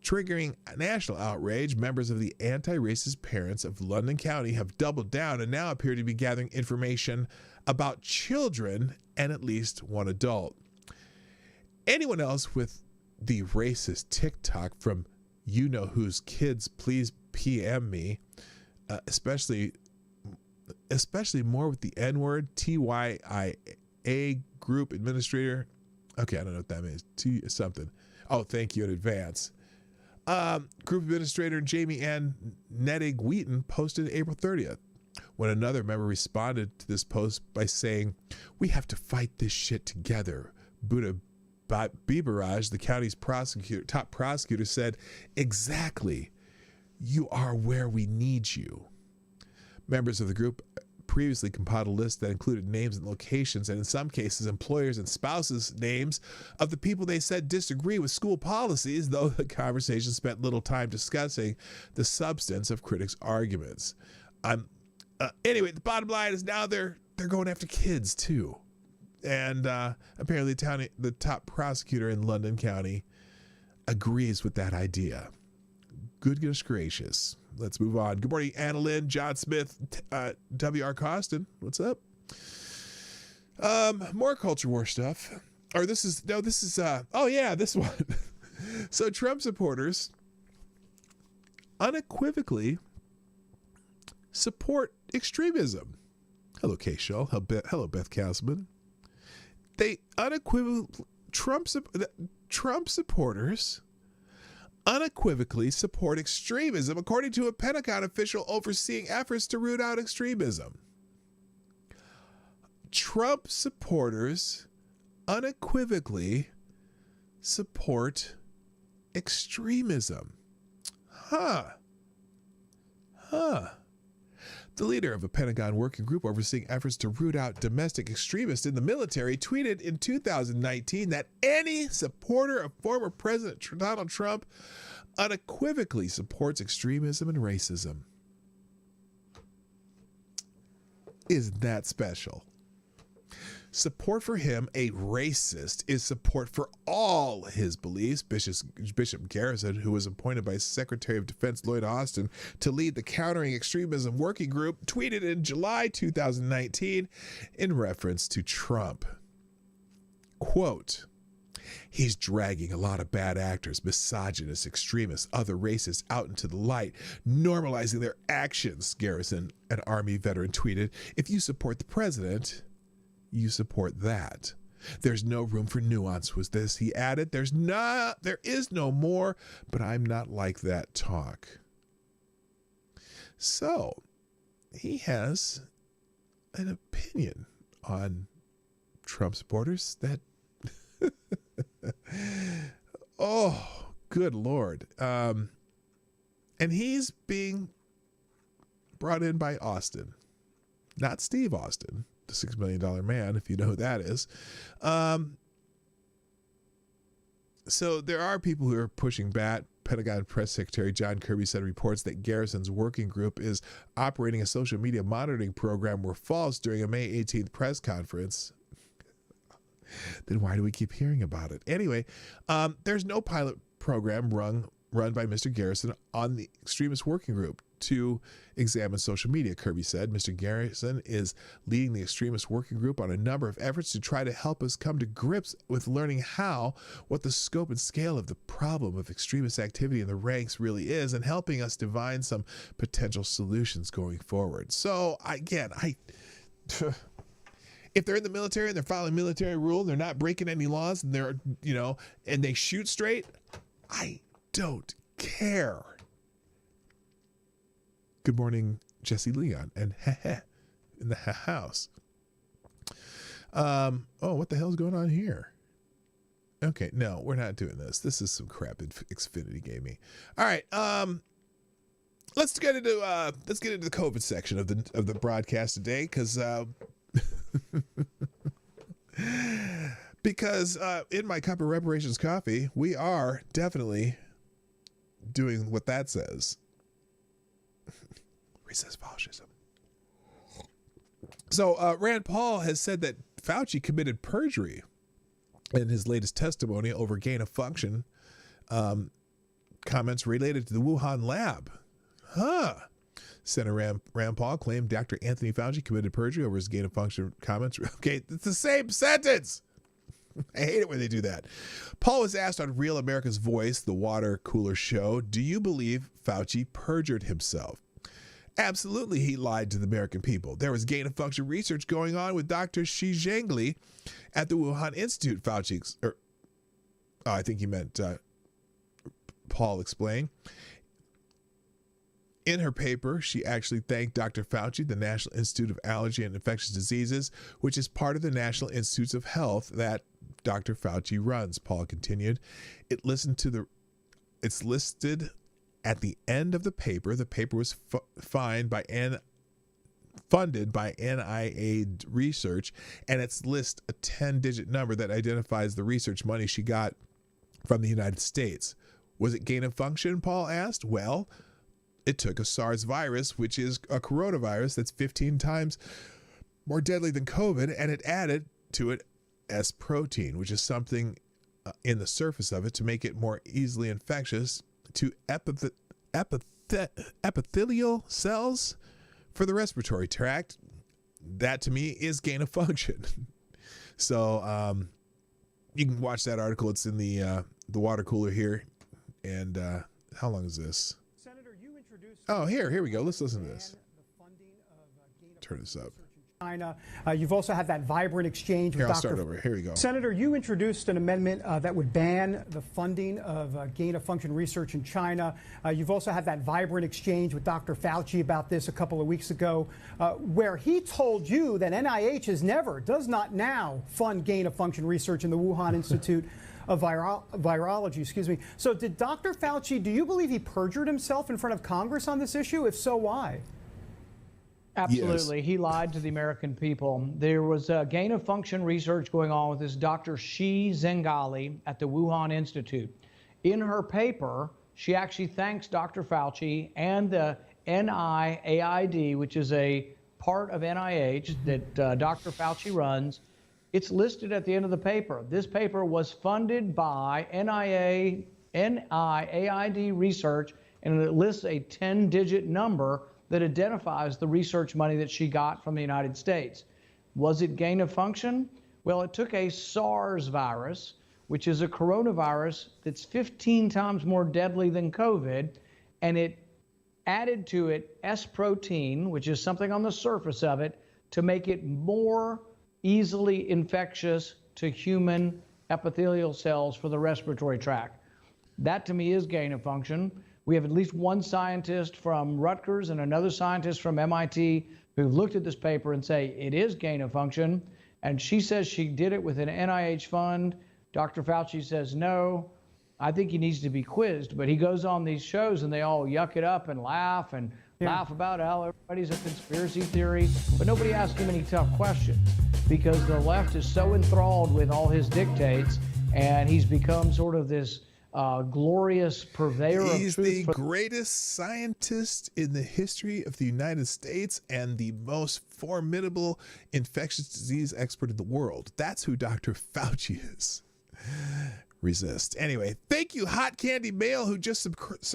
triggering national outrage, members of the anti-racist parents of London County have doubled down and now appear to be gathering information about children and at least one adult. Anyone else with the racist TikTok from you know whose kids, please PM me, especially more with the N-word, TYIA group administrator. Okay, I don't know what that means. T something. Oh, thank you in advance. Group administrator Jamie Ann Nettig Wheaton posted April 30th, when another member responded to this post by saying, "We have to fight this shit together." Buddha Biberaj, the county's top prosecutor, said, "Exactly. You are where we need you." Members of the group previously compiled a list that included names and locations, and in some cases employers and spouses' names of the people they said disagree with school policies, though the conversation spent little time discussing the substance of critics' arguments. Anyway, the bottom line is now they're going after kids too, and apparently the top prosecutor in London County agrees with that idea. Goodness gracious. Let's move on. Good morning, Anna Lynn, John Smith, W.R. Costin. What's up? More culture war stuff. Or this is this one. So Trump supporters unequivocally support extremism. Hello, Kay Shull. Hello, Beth Castleman. They unequivocally, Trump supporters unequivocally support extremism, according to a Pentagon official overseeing efforts to root out extremism. Trump supporters unequivocally support extremism. The leader of a Pentagon working group overseeing efforts to root out domestic extremists in the military tweeted in 2019 that any supporter of former President Donald Trump unequivocally supports extremism and racism. Isn't that special? Support for him, a racist, is support for all his beliefs. Bishop Garrison, who was appointed by Secretary of Defense Lloyd Austin to lead the Countering Extremism Working Group, tweeted in July 2019 in reference to Trump. Quote, "He's dragging a lot of bad actors, misogynists, extremists, other racists out into the light, normalizing their actions," Garrison, an Army veteran, tweeted. "If you support the president, you support that. There's no room for nuance," was this. He added, there is no more, but I'm not like that talk. So he has an opinion on Trump supporters that, oh, good Lord. And he's being brought in by Austin, not Steve Austin, the $6 million man, if you know who that is. So there are people who are pushing back. Pentagon Press Secretary John Kirby said reports that Garrison's working group is operating a social media monitoring program were false during a May 18th press conference. Then why do we keep hearing about it? Anyway, there's no pilot program run by Mr. Garrison on the extremist working group to examine social media, Kirby said. Mr. Garrison is leading the extremist working group on a number of efforts to try to help us come to grips with learning what the scope and scale of the problem of extremist activity in the ranks really is, and helping us divine some potential solutions going forward. So again, if they're in the military and they're following military rule and they're not breaking any laws and they're, and they shoot straight, I don't care. Good morning, Jesse Leon and in the house. Oh, what the hell's going on here? Okay, no, we're not doing this. This is some crap Xfinity gave me. All right, let's get into the COVID section of the broadcast today, because Because in my cup of reparations coffee, we are definitely doing what that says. Resist fascism. So Rand Paul has said that Fauci committed perjury in his latest testimony over gain of function comments related to the Wuhan lab. Senator Rand Paul claimed Dr. Anthony Fauci committed perjury over his gain of function comments. Okay, it's the same sentence. I hate it when they do that. Paul was asked on Real America's Voice, the water cooler show, do you believe Fauci perjured himself? Absolutely, he lied to the American people. There was gain of function research going on with Dr. Shi Zhengli at the Wuhan Institute, I think he meant Paul explained. In her paper, she actually thanked Dr. Fauci, the National Institute of Allergy and Infectious Diseases, which is part of the National Institutes of Health that Dr. Fauci runs. Paul continued, it's listed at the end of the paper. The paper was funded by NIA research, and it's lists a 10-digit number that identifies the research money she got from the United States. Was it gain of function, Paul asked? Well, it took a SARS virus, which is a coronavirus that's 15 times more deadly than COVID, and it added to it S protein, which is something in the surface of it to make it more easily infectious to epithelial cells for the respiratory tract. That to me is gain of function. So you can watch that article. It's in the water cooler here. And how long is this? Senator, you introduced. Oh, here we go. Let's listen to this. Turn this up. China. You've also had that vibrant exchange with I'll start over. Here we go. Senator, you introduced an amendment that would ban the funding of gain-of-function research in China. You've also had that vibrant exchange with Dr. Fauci about this a couple of weeks ago, where he told you that NIH does not now fund gain-of-function research in the Wuhan Institute of Virology. So did Dr. Fauci, do you believe he perjured himself in front of Congress on this issue? If so, why? Absolutely. Yes. He lied to the American people. There was gain of function research going on with this Dr. Shi Zhengli at the Wuhan Institute. In her paper, she actually thanks Dr. Fauci and the NIAID, which is a part of NIH that Dr. Fauci runs. It's listed at the end of the paper. This paper was funded by NIAID research, and it lists a 10-digit number that identifies the research money that she got from the United States. Was it gain of function? Well, it took a SARS virus, which is a coronavirus that's 15 times more deadly than COVID, and it added to it S protein, which is something on the surface of it, to make it more easily infectious to human epithelial cells for the respiratory tract. That to me is gain of function. We have at least one scientist from Rutgers and another scientist from MIT who've looked at this paper and say it is gain of function. And she says she did it with an NIH fund. Dr. Fauci says no. I think he needs to be quizzed, but he goes on these shows and they all yuck it up and laugh about how everybody's a conspiracy theory, but nobody asks him any tough questions because the left is so enthralled with all his dictates, and he's become sort of this glorious purveyor of truth. He's the greatest scientist in the history of the United States and the most formidable infectious disease expert in the world. That's who Dr. Fauci is. Resist. Anyway, thank you, Hot Candy Mail, who just subscribed.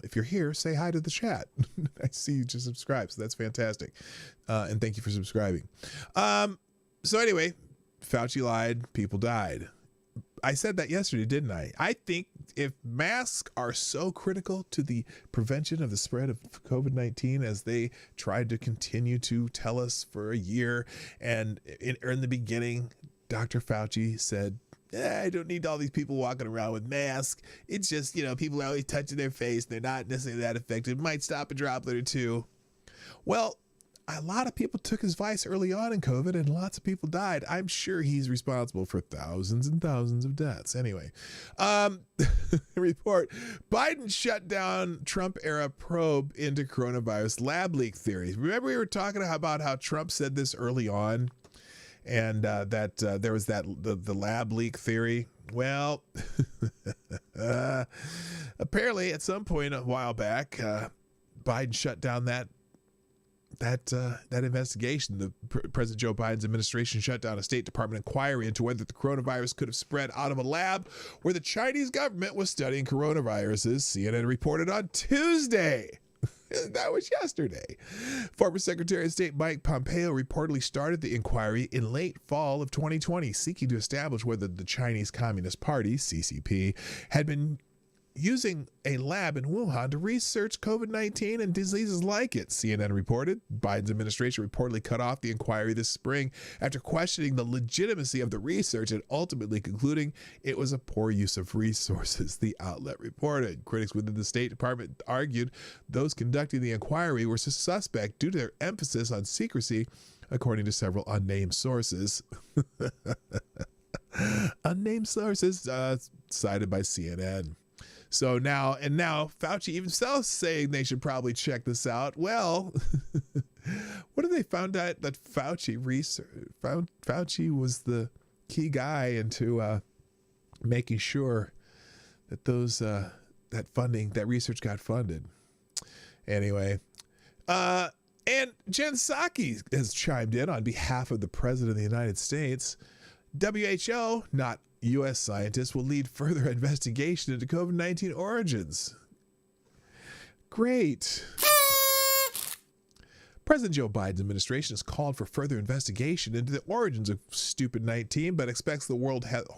If you're here, say hi to the chat. I see you just subscribed, so that's fantastic. And thank you for subscribing. So anyway, Fauci lied, people died. I said that yesterday, didn't I? I think if masks are so critical to the prevention of the spread of COVID-19 as they tried to continue to tell us for a year, and in the beginning, Dr. Fauci said, I don't need all these people walking around with masks. It's just, people are always touching their face. They're not necessarily that effective. Might stop a droplet or two. Well, a lot of people took his advice early on in COVID and lots of people died. I'm sure he's responsible for thousands and thousands of deaths. Anyway, report, Biden shut down Trump-era probe into coronavirus lab leak theories. Remember we were talking about how Trump said this early on, and that there was the lab leak theory? Well, apparently at some point a while back, Biden shut down that investigation. President Joe Biden's administration shut down a State Department inquiry into whether the coronavirus could have spread out of a lab where the Chinese government was studying coronaviruses, CNN reported on Tuesday. That was yesterday. Former Secretary of State Mike Pompeo reportedly started the inquiry in late fall of 2020, seeking to establish whether the Chinese Communist Party, CCP, had been using a lab in Wuhan to research COVID-19 and diseases like it, CNN reported. Biden's administration reportedly cut off the inquiry this spring after questioning the legitimacy of the research and ultimately concluding it was a poor use of resources, the outlet reported. Critics within the State Department argued those conducting the inquiry were suspect due to their emphasis on secrecy, according to several unnamed sources. Unnamed sources cited by CNN. So now Fauci himself saying they should probably check this out. Well, what have they found out that Fauci was the key guy into making sure that that research got funded. Anyway, and Jen Psaki has chimed in on behalf of the President of the United States. WHO, not U.S. scientists, will lead further investigation into COVID-19 origins. Great. President Joe Biden's administration has called for further investigation into the origins of stupid 19, but expects the World Health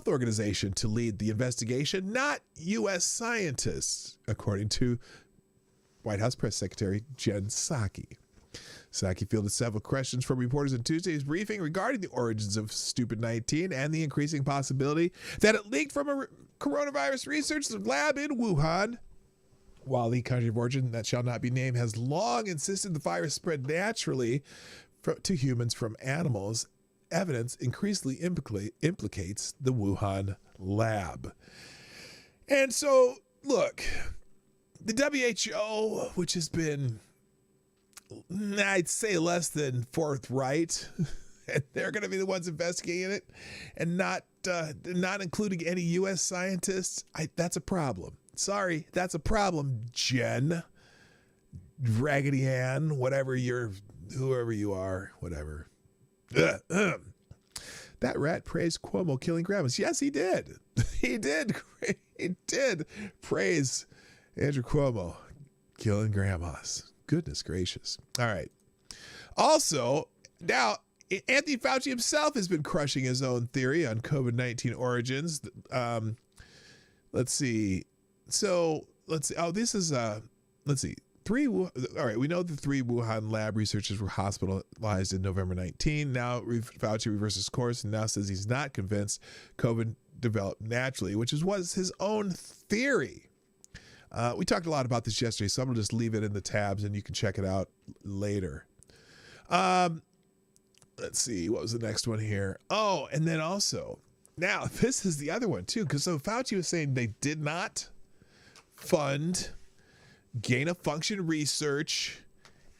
Organization to lead the investigation, not U.S. scientists, according to White House Press Secretary Jen Psaki. Psaki fielded several questions from reporters in Tuesday's briefing regarding the origins of stupid 19 and the increasing possibility that it leaked from a coronavirus research lab in Wuhan. While the country of origin that shall not be named has long insisted the virus spread naturally to humans from animals, evidence increasingly implicates the Wuhan lab. And so, look, the WHO, which has been, I'd say, less than forthright, and they're going to be the ones investigating it, and not including any U.S. scientists. That's a problem. Sorry, that's a problem, Jen, Raggedy Ann, whoever you are, whatever. That rat praised Cuomo killing grandmas. Yes, he did. He did. He did praise Andrew Cuomo killing grandmas. Goodness gracious. All right. Also, now, Anthony Fauci himself has been crushing his own theory on COVID-19 origins. Let's see. So, let's see. Oh, this is, let's see. All right, we know the 3 Wuhan lab researchers were hospitalized in November 19. Now, Fauci reverses course and now says he's not convinced COVID developed naturally, which was his own theory. We talked a lot about this yesterday, so I'm going to just leave it in the tabs and you can check it out later. Let's see, what was the next one here? Oh, and then also, now this is the other one too, because so Fauci was saying they did not fund gain-of-function research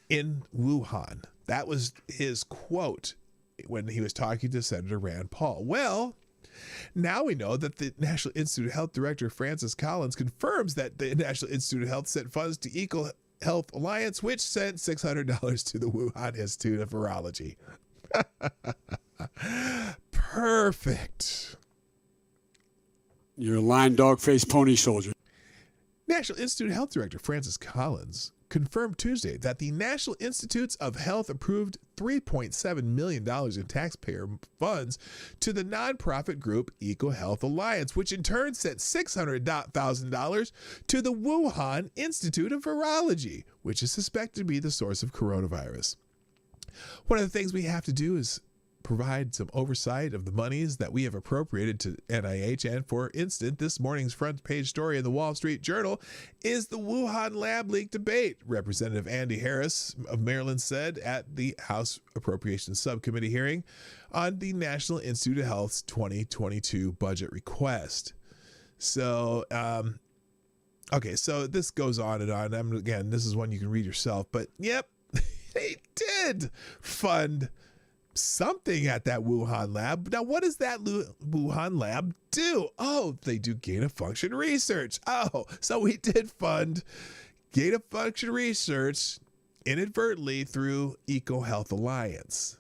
in Wuhan. That was his quote when he was talking to Senator Rand Paul. Well, now we know that the National Institute of Health Director Francis Collins confirms that the National Institute of Health sent funds to Eco Health Alliance, which sent $600 to the Wuhan Institute of Virology. Perfect. You're a lying dog-faced pony soldier. National Institute of Health Director Francis Collins confirmed Tuesday that the National Institutes of Health approved $3.7 million in taxpayer funds to the nonprofit group Eco Health Alliance, which in turn sent $600,000 to the Wuhan Institute of Virology, which is suspected to be the source of coronavirus. One of the things we have to do is provide some oversight of the monies that we have appropriated to NIH. And for instance, this morning's front page story in the Wall Street Journal is the Wuhan lab leak debate. Representative Andy Harris of Maryland said at the House Appropriations Subcommittee hearing on the National Institute of Health's 2022 budget request. So, okay, so this goes on and on. Again, this is one you can read yourself, but yep, they did fund something at that Wuhan lab. Now, what does that Wuhan lab do? Oh, they do gain of function research. Oh, so we did fund gain of function research inadvertently through EcoHealth Alliance.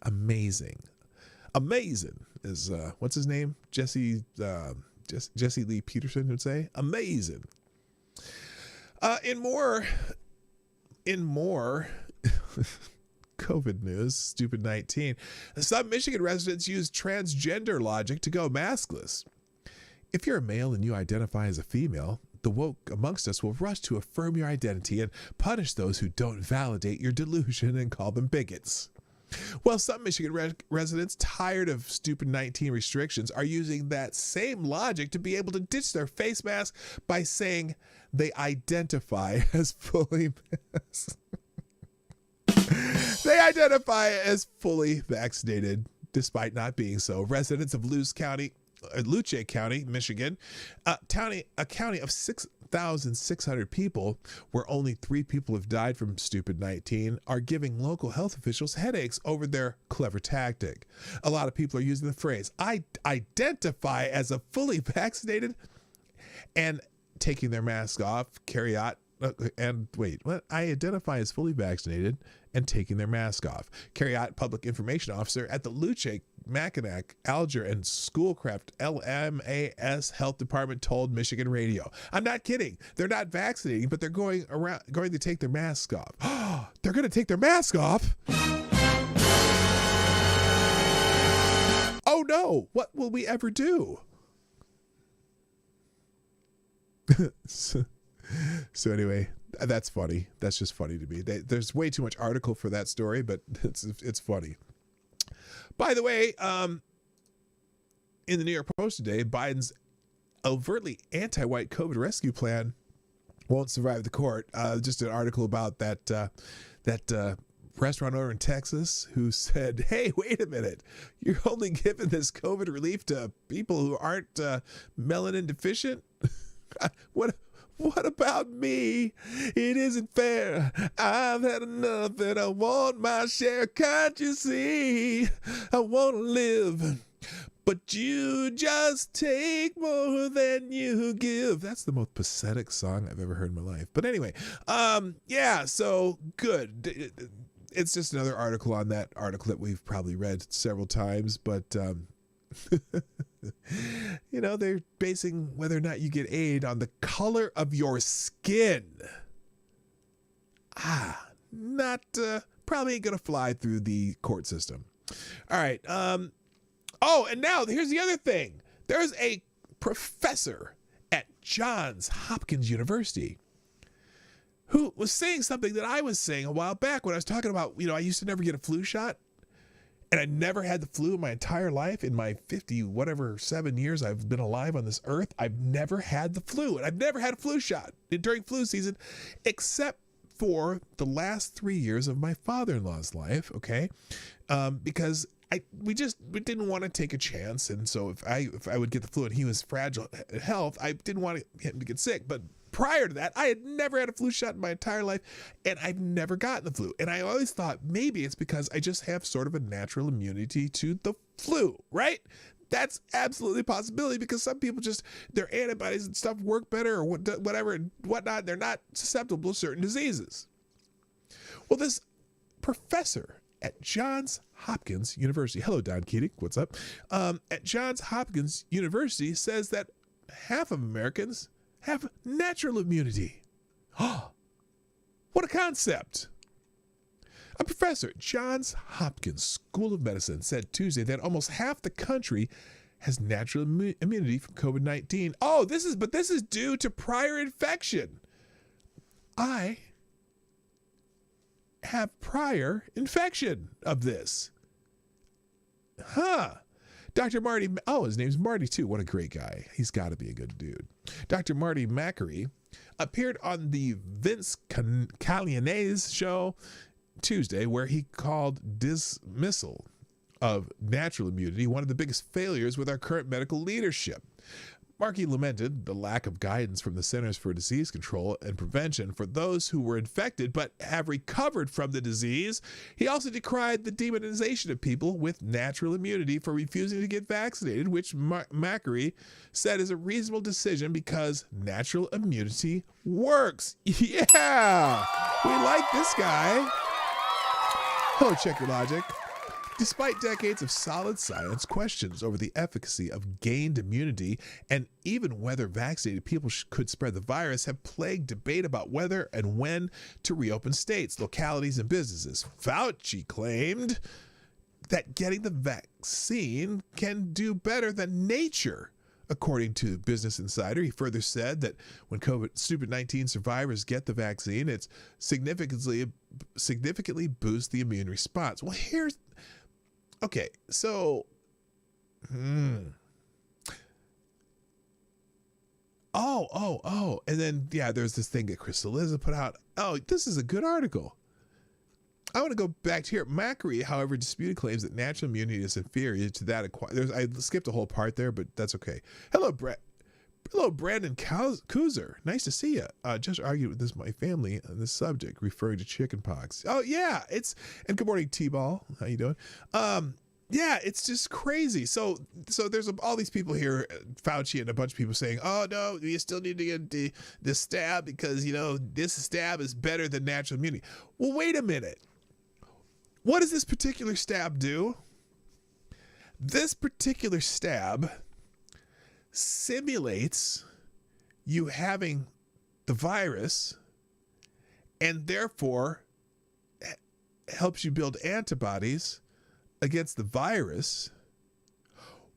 Amazing is what's his name? Jesse Lee Peterson would say. Amazing. In more COVID news, stupid 19. Some Michigan residents use transgender logic to go maskless. If you're a male and you identify as a female, the woke amongst us will rush to affirm your identity and punish those who don't validate your delusion and call them bigots. Well, some Michigan residents, tired of stupid 19 restrictions, are using that same logic to be able to ditch their face mask by saying they identify as fully They identify as fully vaccinated, despite not being so. Residents of Luce County, Michigan, a county of 6,600 people, where only 3 people have died from stupid 19, are giving local health officials headaches over their clever tactic. A lot of people are using the phrase, I identify as a fully vaccinated, and taking their mask off, I identify as fully vaccinated and taking their mask off. Carriot public information officer at the Luce, Mackinac, Alger, and Schoolcraft LMAS Health Department told Michigan Radio. I'm not kidding. They're not vaccinating, but they're going to take their mask off. They're going to take their mask off? Oh no, what will we ever do? So anyway, that's funny. That's just funny to me. There's way too much article for that story, but it's funny. By the way, in the New York Post today, Biden's overtly anti-white COVID rescue plan won't survive the court. Just an article about that restaurant owner in Texas who said, hey, wait a minute, you're only giving this COVID relief to people who aren't melanin deficient? What about me? It isn't fair. I've had enough and I want my share. Can't you see? I want to live, but you just take more than you give. That's the most pathetic song I've ever heard in my life. But anyway, yeah, so good. It's just another article on that article that we've probably read several times, but you know, they're basing whether or not you get aid on the color of your skin. Not probably ain't gonna fly through the court system. All right. Oh, and now here's the other thing. There's a professor at Johns Hopkins University who was saying something that I was saying a while back when I was talking about, you know, I used to never get a flu shot. And I never had the flu in my entire life. In my 7 years I've been alive on this earth, I've never had the flu. And I've never had a flu shot during flu season, except for the last 3 years of my father-in-law's life, okay? Because we didn't want to take a chance. And so if I would get the flu and he was fragile health, I didn't want him to get sick. But prior to that, I had never had a flu shot in my entire life, and I've never gotten the flu. And I always thought maybe it's because I just have sort of a natural immunity to the flu, right? That's absolutely a possibility, because some people just, their antibodies and stuff work better or whatever and whatnot. They're not susceptible to certain diseases. Well, this professor at Johns Hopkins University, hello, Don Keating, what's up? At Johns Hopkins University says that half of Americans have natural immunity. Oh, what a concept. A professor at Johns Hopkins School of Medicine said Tuesday that almost half the country has natural immunity from COVID-19. Oh, this is due to prior infection. I have prior infection of this. Dr. Marty, his name's Marty too. What a great guy. He's got to be a good dude. Dr. Marty Macri appeared on the Vince Calianese show Tuesday, where he called dismissal of natural immunity, one of the biggest failures with our current medical leadership. Markey lamented the lack of guidance from the Centers for Disease Control and Prevention for those who were infected but have recovered from the disease. He also decried the demonization of people with natural immunity for refusing to get vaccinated, which Macri said is a reasonable decision because natural immunity works. Yeah, we like this guy. Oh, check your logic. Despite decades of solid science, questions over the efficacy of gained immunity and even whether vaccinated people could spread the virus have plagued debate about whether and when to reopen states, localities, and businesses. Fauci claimed that getting the vaccine can do better than nature. According to Business Insider, he further said that when COVID-19 survivors get the vaccine, it's significantly boosts the immune response. Well, okay, so, and then, yeah, there's this thing that Chris Eliza put out. Oh, this is a good article. I want to go back to here. Macri, however, disputed claims that natural immunity is inferior to that acquired. I skipped a whole part there, but that's okay. Hello, Brandon Kuzer. Nice to see you. Just argued with my family on this subject, referring to chickenpox. Oh, yeah, and good morning, T-Ball. How you doing? Yeah, it's just crazy. So there's all these people here, Fauci and a bunch of people saying, oh, no, you still need to get the stab because, this stab is better than natural immunity. Well, wait a minute. What does this particular stab do? This particular stab simulates you having the virus and therefore helps you build antibodies against the virus.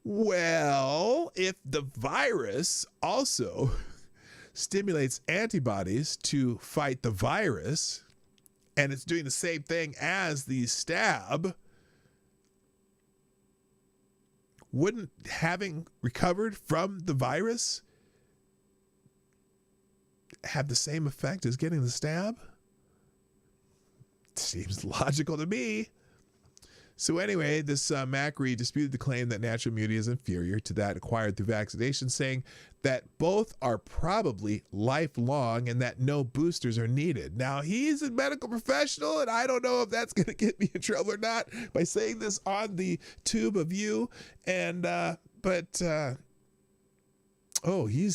Well, if the virus also stimulates antibodies to fight the virus and it's doing the same thing as the stab, wouldn't having recovered from the virus have the same effect as getting the stab? Seems logical to me. So anyway, this Macri disputed the claim that natural immunity is inferior to that acquired through vaccination, saying that both are probably lifelong and that no boosters are needed. Now, he's a medical professional, and I don't know if that's going to get me in trouble or not by saying this on the tube of you. And he's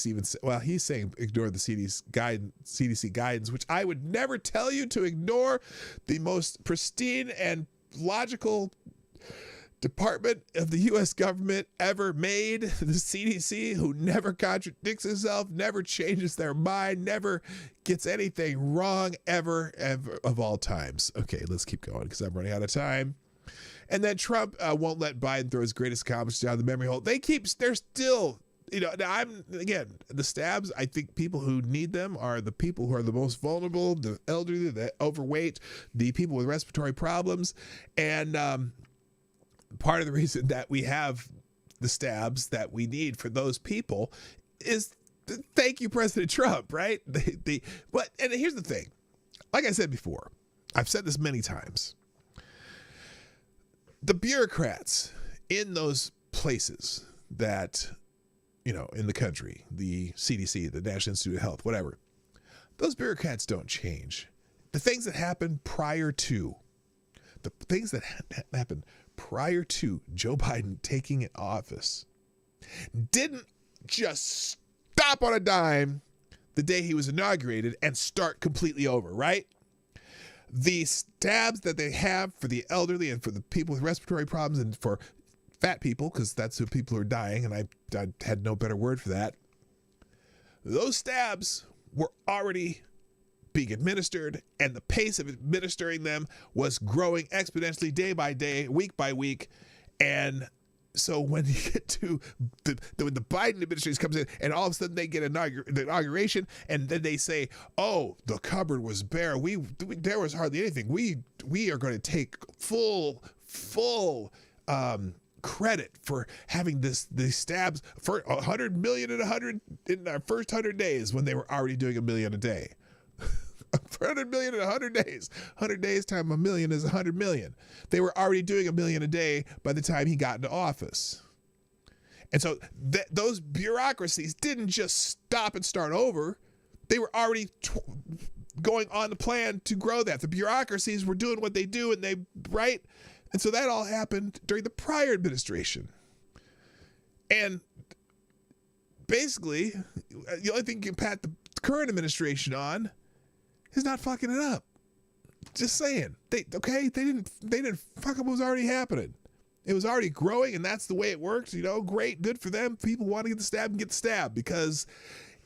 saying ignore the CDC guidance, which I would never tell you to ignore. The most pristine and logical department of the U.S. government ever made, the CDC, who never contradicts itself, never changes their mind, never gets anything wrong ever of all times. Okay, let's keep going because I'm running out of time. And then Trump won't let Biden throw his greatest accomplishments down the memory hole. They're still, the stabs, I think people who need them are the people who are the most vulnerable, the elderly, the overweight, the people with respiratory problems. And part of the reason that we have the stabs that we need for those people is thank you, President Trump, right? And here's the thing. Like I said before, I've said this many times. The bureaucrats in those places that, in the country, the CDC, the National Institute of Health, whatever, those bureaucrats don't change. The things that happened prior to Joe Biden taking office didn't just stop on a dime the day he was inaugurated and start completely over, right? The stabs that they have for the elderly and for the people with respiratory problems and for fat people, because that's who people are dying, and I had no better word for that. Those stabs were already being administered, and the pace of administering them was growing exponentially day by day, week by week. And so when you get to when the Biden administration comes in and all of a sudden they get the inauguration and then they say, oh, the cupboard was bare. There was hardly anything. We are going to take full credit for having these stabs for 100 million in our first 100 days when they were already doing 1 million a day. 100 million in 100 days. 100 days times a million is 100 million. They were already doing $1 million a day by the time he got into office. And so those bureaucracies didn't just stop and start over. They were already going on the plan to grow that. The bureaucracies were doing what they do, and right? And so that all happened during the prior administration. And basically, the only thing you can pat the current administration on is not fucking it up. Just saying. They didn't fuck up what was already happening. It was already growing, and that's the way it worked. Great, good for them. People want to get the stab and get the stab because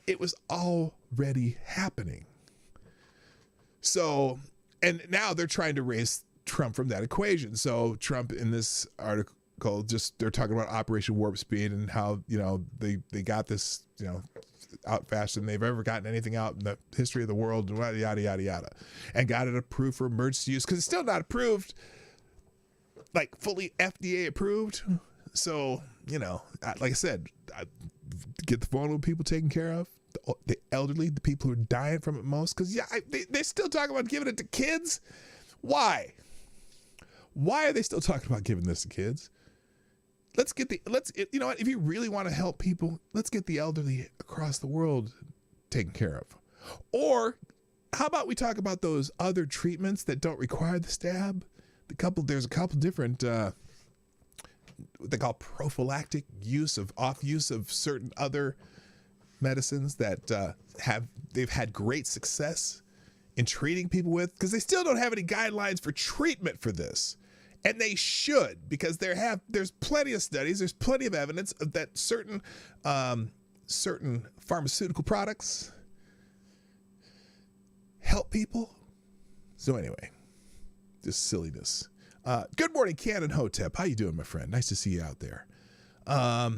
it was already happening. So, and now they're trying to raise Trump from that equation. So Trump in this article, they're talking about Operation Warp Speed and how, they got this, out faster than they've ever gotten anything out in the history of the world, yada, yada, yada, yada, and got it approved for emergency use because it's still not approved, like fully FDA approved. So, like I said, get the vulnerable people taken care of, the elderly, the people who are dying from it most, because they're still talking about giving it to kids. Why are they still talking about giving this to kids? You know what, if you really want to help people, let's get the elderly across the world taken care of. Or how about we talk about those other treatments that don't require the stab? There's a couple different what they call prophylactic off use of certain other medicines that they've had great success in treating people with, because they still don't have any guidelines for treatment for this. And they should, because there's plenty of studies, there's plenty of evidence that certain pharmaceutical products help people. So anyway, just silliness. Good morning, Cannon Hotep. How you doing, my friend? Nice to see you out there. I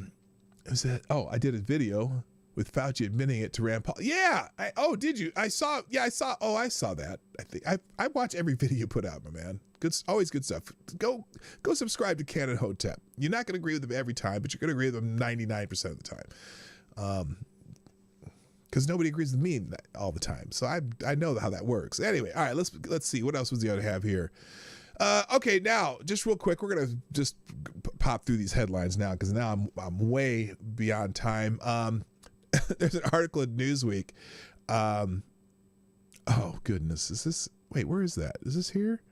did a video with Fauci admitting it to Rand Paul. Yeah. Did you? I saw that. I think I watch every video you put out, my man. Always good stuff. Go subscribe to Cannon Hotep. You're not going to agree with him every time, but you're going to agree with him 99% of the time. Because nobody agrees with me all the time. So I know how that works. Anyway, all right, let's see. What else was the other have here? Okay, now, just real quick, we're going to just pop through these headlines now, because now I'm way beyond time. There's an article in Newsweek. Oh, goodness. Wait, where is that? Is this here?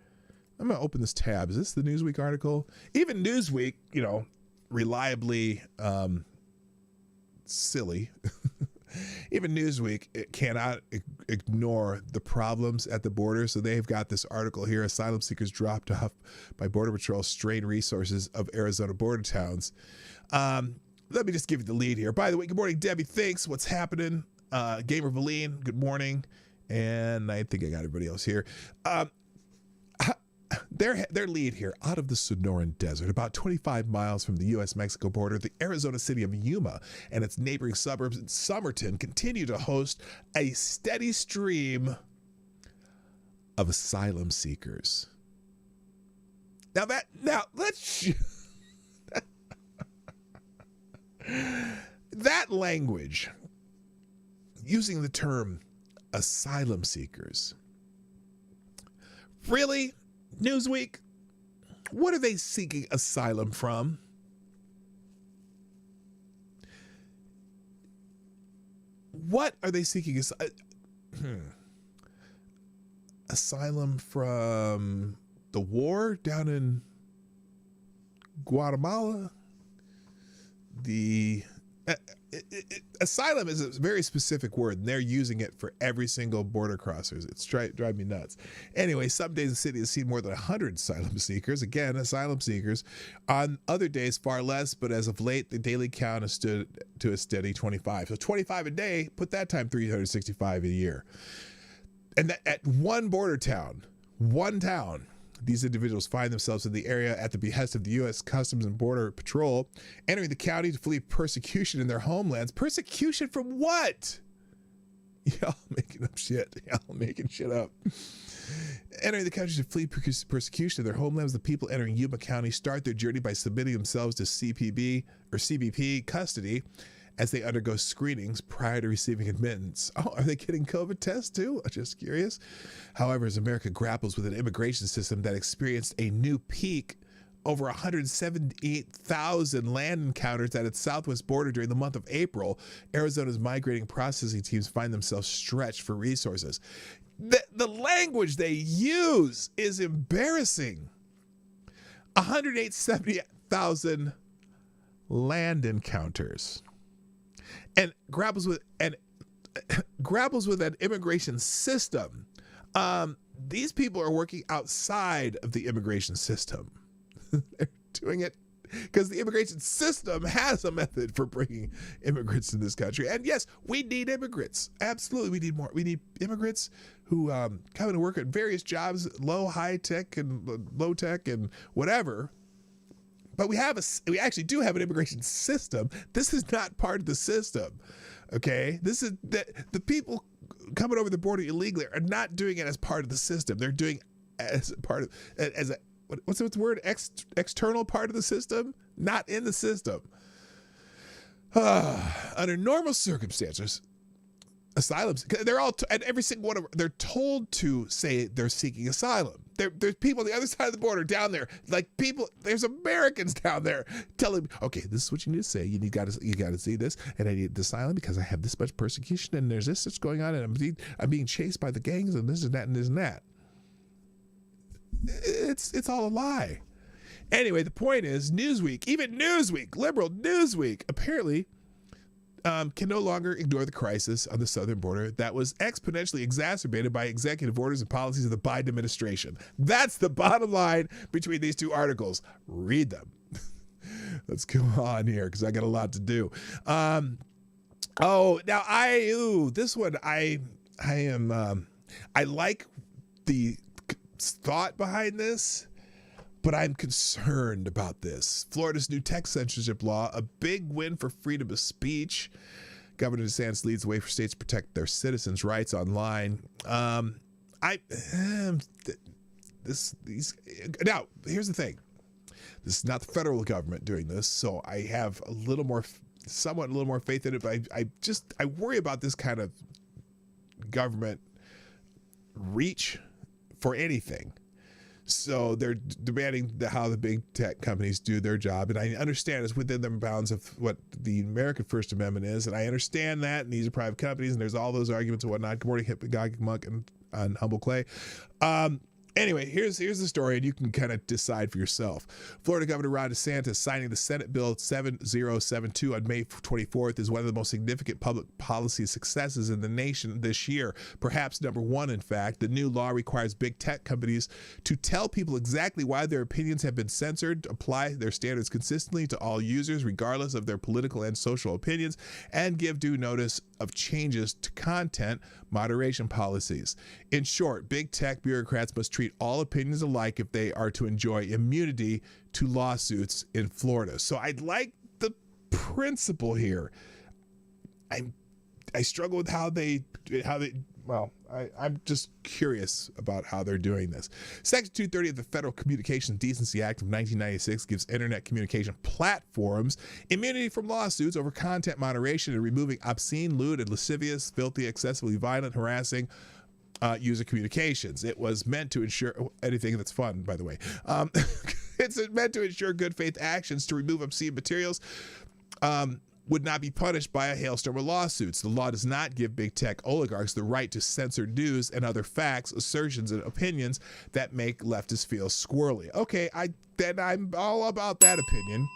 I'm going to open this tab. Is this the Newsweek article? Even Newsweek, reliably silly. Even Newsweek cannot ignore the problems at the border. So they've got this article here: asylum seekers dropped off by Border Patrol strain resources of Arizona border towns. Let me just give you the lead here. By the way, good morning, Debbie. Thanks. What's happening? Gamer Valine, good morning. And I think I got everybody else here. Their lead here: out of the Sonoran Desert, about 25 miles from the U.S.-Mexico border, the Arizona city of Yuma and its neighboring suburbs in Somerton continue to host a steady stream of asylum seekers. Let's that language, using the term asylum seekers, really? Newsweek, what are they seeking asylum from? What are they seeking asylum from? The war down in Guatemala? Asylum is a very specific word, and they're using it for every single border crossers. It's drive me nuts. Anyway, some days the city has seen more than 100 asylum seekers. Again, asylum seekers. On other days, far less, but as of late, the daily count has stood to a steady 25. So 25 a day, put that time 365 a year. And at one border town, these individuals find themselves in the area at the behest of the U.S. Customs and Border Patrol, entering the county to flee persecution in their homelands. Persecution from what? Y'all making up shit. Y'all making shit up. Entering the country to flee persecution in their homelands, the people entering Yuma County start their journey by submitting themselves to CBP custody as they undergo screenings prior to receiving admittance. Oh, are they getting COVID tests too? Just curious. However, as America grapples with an immigration system that experienced a new peak, over 178,000 land encounters at its southwest border during the month of April, Arizona's migrating processing teams find themselves stretched for resources. The language they use is embarrassing. 178,000 land encounters, and grapples with an immigration system. These people are working outside of the immigration system. They're doing it because the immigration system has a method for bringing immigrants to this country. And yes, we need immigrants. Absolutely, we need more. We need immigrants who come and work at various jobs, low, high tech, and low tech, and whatever. But we actually do have an immigration system. This is not part of the system, okay? This is the people coming over the border illegally are not doing it as part of the system. They're doing as part of what's the word? External part of the system, not in the system. Under normal circumstances, asylums, they're all and every single one of them, they're told to say they're seeking asylum. There's people on the other side of the border down there, there's Americans down there telling me, okay, this is what you need to say. You got to see this, and I need asylum because I have this much persecution, and there's this that's going on, and I'm being chased by the gangs, and this and that and this and that. It's all a lie. Anyway, the point is, Newsweek, liberal Newsweek, apparently can no longer ignore the crisis on the southern border that was exponentially exacerbated by executive orders and policies of the Biden administration. That's the bottom line between these two articles. Read them. Let's go on here because I got a lot to do. This one I like the thought behind this, but I'm concerned about this. Florida's new tech censorship law, a big win for freedom of speech. Governor DeSantis leads the way for states to protect their citizens' rights online. Now, here's the thing. This is not the federal government doing this, so I have a little more faith in it, but I worry about this kind of government reach for anything. So they're demanding how the big tech companies do their job. And I understand it's within the bounds of what the American First Amendment is. And I understand that. And these are private companies. And there's all those arguments and whatnot. Good morning, Hypnagogic Monk and Humble Clay. Anyway, here's the story, and you can kind of decide for yourself. Florida Governor Ron DeSantis signing the Senate Bill 7072 on May 24th is one of the most significant public policy successes in the nation this year. Perhaps number one, in fact. The new law requires big tech companies to tell people exactly why their opinions have been censored, apply their standards consistently to all users, regardless of their political and social opinions, and give due notice of changes to content moderation policies. In short, big tech bureaucrats must treat all opinions alike if they are to enjoy immunity to lawsuits in Florida. So I like the principle here. I struggle with I'm just curious about how they're doing this. Section 230 of the Federal Communications Decency Act of 1996 gives internet communication platforms immunity from lawsuits over content moderation and removing obscene, lewd, and lascivious, filthy, excessively violent, harassing user communications. It was meant to ensure anything that's fun, by the way. It's meant to ensure good faith actions to remove obscene materials would not be punished by a hailstorm of lawsuits. The law does not give big tech oligarchs the right to censor news and other facts, assertions, and opinions that make leftists feel squirrely. Okay, I'm all about that opinion.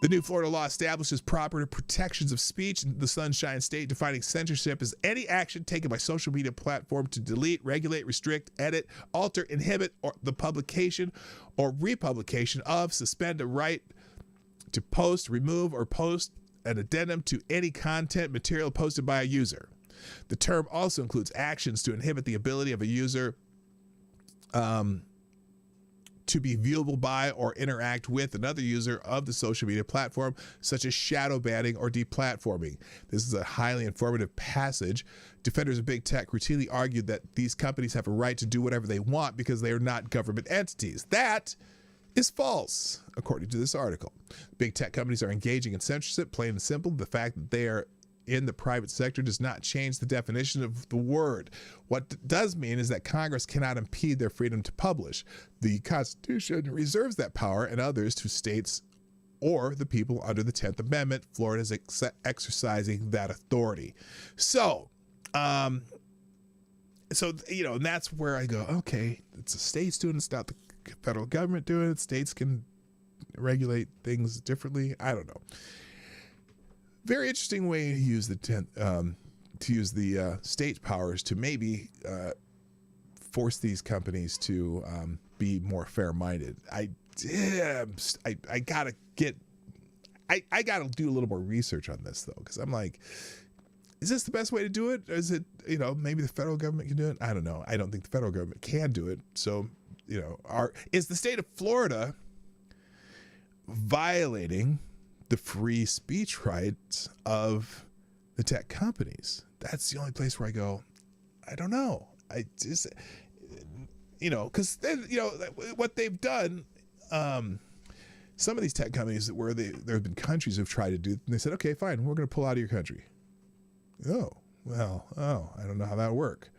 The new Florida law establishes proper protections of speech in the Sunshine State, defining censorship as any action taken by social media platform to delete, regulate, restrict, edit, alter, inhibit, or the publication or republication of, suspend a right to post, remove, or post an addendum to any content material posted by a user. The term also includes actions to inhibit the ability of a user to be viewable by or interact with another user of the social media platform, such as shadow banning or deplatforming. This is a highly informative passage. Defenders of big tech routinely argued that these companies have a right to do whatever they want because they are not government entities. That is false, according to this article. Big tech companies are engaging in censorship, plain and simple. The fact that they are in the private sector does not change the definition of the word. What it does mean is that Congress cannot impede their freedom to publish. The Constitution reserves that power and others to states or the people under the 10th Amendment. Florida is exercising that authority. So, and that's where I go, okay, it's the states doing it, it's not the federal government doing it. States can regulate things differently. I don't know. Very interesting way to use the state powers to maybe force these companies to be more fair-minded. I gotta do a little more research on this though, because I'm like, is this the best way to do it? Or is it, maybe the federal government can do it? I don't know. I don't think the federal government can do it. So, is the state of Florida violating the free speech rights of the tech companies? That's the only place where I go, I don't know. I just, because what they've done, some of these tech companies where there have been countries who've tried to do, and they said, okay, fine, we're going to pull out of your country. I don't know how that would work.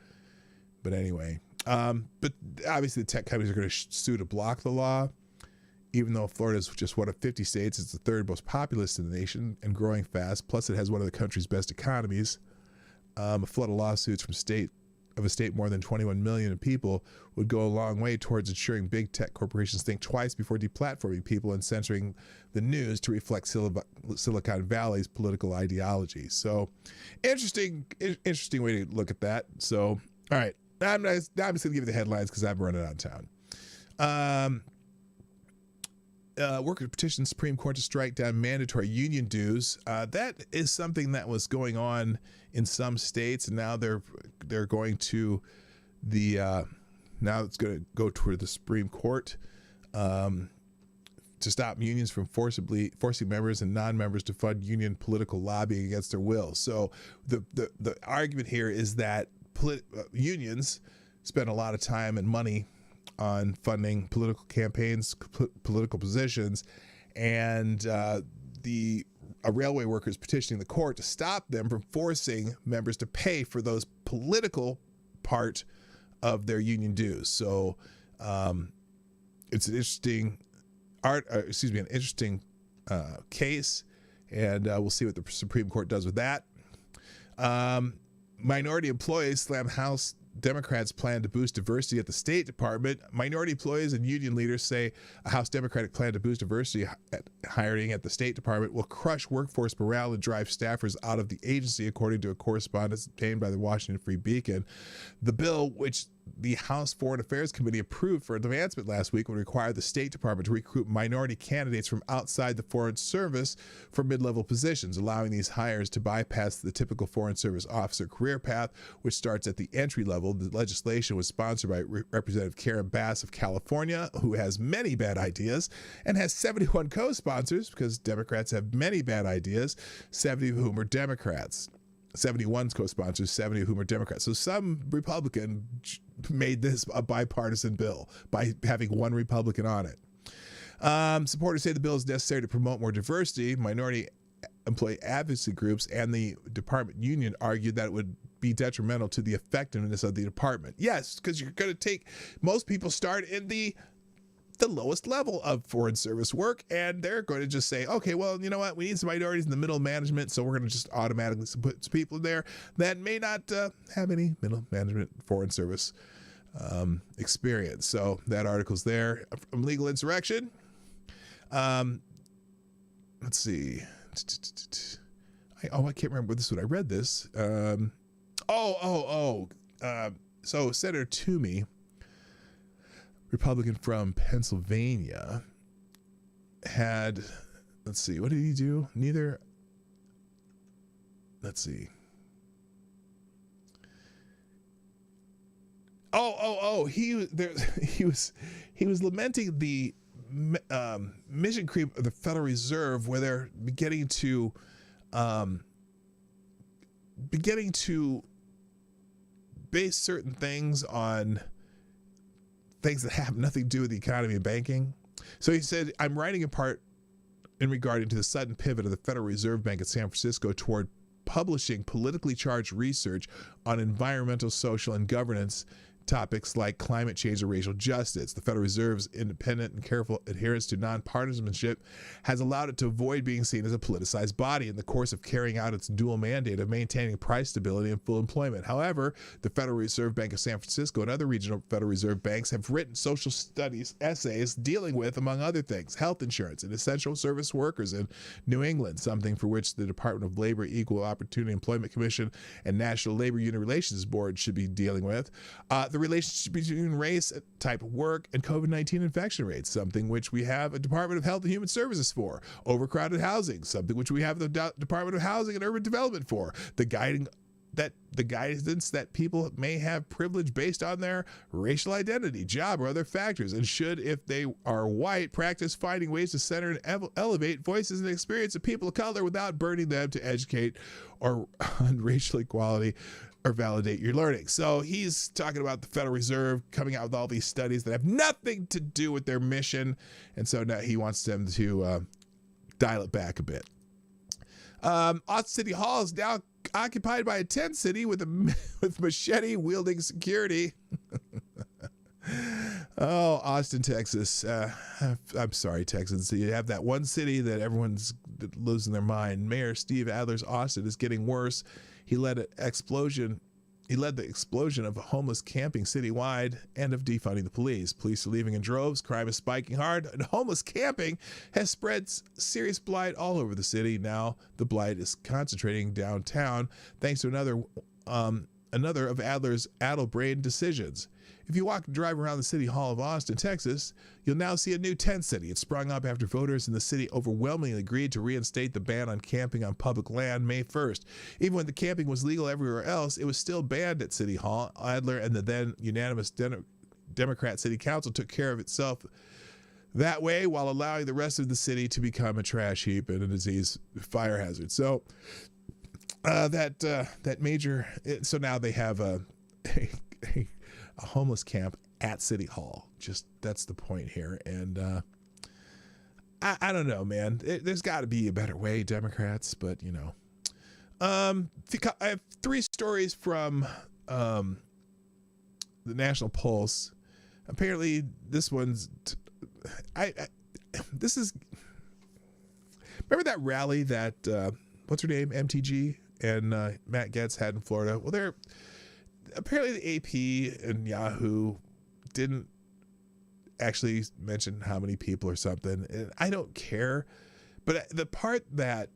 But anyway, but obviously the tech companies are going to sue to block the law. Even though Florida is just one of 50 states, it's the third most populous in the nation and growing fast. Plus, it has one of the country's best economies. A flood of lawsuits from a state more than 21 million people would go a long way towards ensuring big tech corporations think twice before deplatforming people and censoring the news to reflect Silicon Valley's political ideology. So, interesting way to look at that. So, all right, I'm just going to give you the headlines because I'm running out of time. Workers petition Supreme Court to strike down mandatory union dues. That is something that was going on in some states, and now they're going to now it's going to go toward the Supreme Court to stop unions from forcing members and non-members to fund union political lobbying against their will. So the argument here is that unions spend a lot of time and money on funding political campaigns, political positions, and railway workers petitioning the court to stop them from forcing members to pay for those political part of their union dues. So it's an interesting case, and we'll see what the Supreme Court does with that. Minority employees slam House Democrats plan to boost diversity at the State Department. Minority employees and union leaders say a House Democratic plan to boost diversity hiring at the State Department will crush workforce morale and drive staffers out of the agency, according to a correspondence obtained by the Washington Free Beacon. The bill, which the House Foreign Affairs Committee approved for advancement last week, would require the State Department to recruit minority candidates from outside the Foreign Service for mid-level positions, allowing these hires to bypass the typical Foreign Service officer career path, which starts at the entry level. The legislation was sponsored by Representative Karen Bass of California, who has many bad ideas, and has 71 co-sponsors, because Democrats have many bad ideas, 70 of whom are Democrats. 71 co-sponsors, 70 of whom are Democrats. So some Republican made this a bipartisan bill by having one Republican on it. Supporters say the bill is necessary to promote more diversity. Minority employee advocacy groups and the department union argued that it would be detrimental to the effectiveness of the department. Yes, because you're going to take, most people start in the lowest level of foreign service work, and they're going to just say, okay, well, you know what, we need some minorities in the middle management, so we're going to just automatically put people in there that may not have any middle management foreign service experience. So that article's there from Legal Insurrection. Let's see. I can't remember this one. I read this. So Senator Toomey, Republican from Pennsylvania, had, let's see, what did he do? Let's see. He was lamenting the mission creep of the Federal Reserve, where they're beginning to base certain things on things that have nothing to do with the economy and banking. So he said, I'm writing in part in regarding to the sudden pivot of the Federal Reserve Bank of San Francisco toward publishing politically charged research on environmental, social, and governance topics like climate change and racial justice. The Federal Reserve's independent and careful adherence to nonpartisanship has allowed it to avoid being seen as a politicized body in the course of carrying out its dual mandate of maintaining price stability and full employment. However, the Federal Reserve Bank of San Francisco and other regional Federal Reserve banks have written social studies essays dealing with, among other things, health insurance and essential service workers in New England, something for which the Department of Labor, Equal Opportunity Employment Commission, and National Labor Union Relations Board should be dealing with. The relationship between race, type of work, and COVID-19 infection rates, something which we have a Department of Health and Human Services for. Overcrowded housing, something which we have the Department of Housing and Urban Development for. The guidance that people may have privilege based on their racial identity, job, or other factors, and should, if they are white, practice finding ways to center and elevate voices and experience of people of color without burdening them to educate or on racial equality or validate your learning. So he's talking about the Federal Reserve coming out with all these studies that have nothing to do with their mission, and so now he wants them to dial it back a bit. Austin City Hall is now occupied by a tent city with machete wielding security. Oh, Austin, Texas. I'm sorry, Texans. You have that one city that everyone's losing their mind. Mayor Steve Adler's Austin is getting worse. He led the explosion of homeless camping citywide and of defunding the police. Police are leaving in droves. Crime is spiking hard. And homeless camping has spread serious blight all over the city. Now the blight is concentrating downtown thanks to another of Adler's addle-brained decisions. If you walk and drive around the City Hall of Austin, Texas, you'll now see a new tent city. It sprung up after voters in the city overwhelmingly agreed to reinstate the ban on camping on public land May 1st. Even when the camping was legal everywhere else, it was still banned at City Hall. Adler and the then unanimous Democrat City Council took care of itself that way while allowing the rest of the city to become a trash heap and a disease fire hazard. So so now they have a homeless camp at City Hall. Just that's the point here. And I don't know, man. There's got to be a better way, Democrats. But you know, I have 3 stories from the National Pulse. Apparently, this one's this is. Remember that rally that what's her name, MTG and Matt Gaetz had in Florida? Well, they're apparently the AP and Yahoo didn't actually mention how many people or something. And I don't care. But the part that,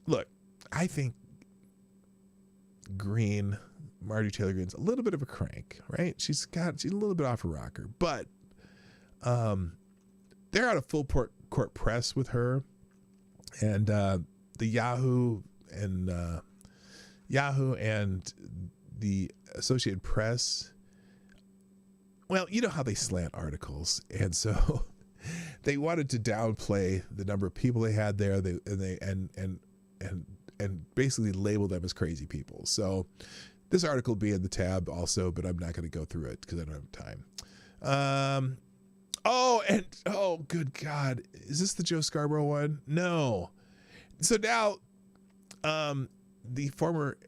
look, I think Marjorie Taylor Greene's a little bit of a crank, right? She's a little bit off her rocker. But they're out of full court press with her. And the Yahoo and the Associated Press, well, you know how they slant articles, and so they wanted to downplay the number of people they had there. And basically label them as crazy people. So this article will be in the tab also, but I'm not going to go through it because I don't have time. Oh, good God, is this the Joe Scarborough one? No. So now, the former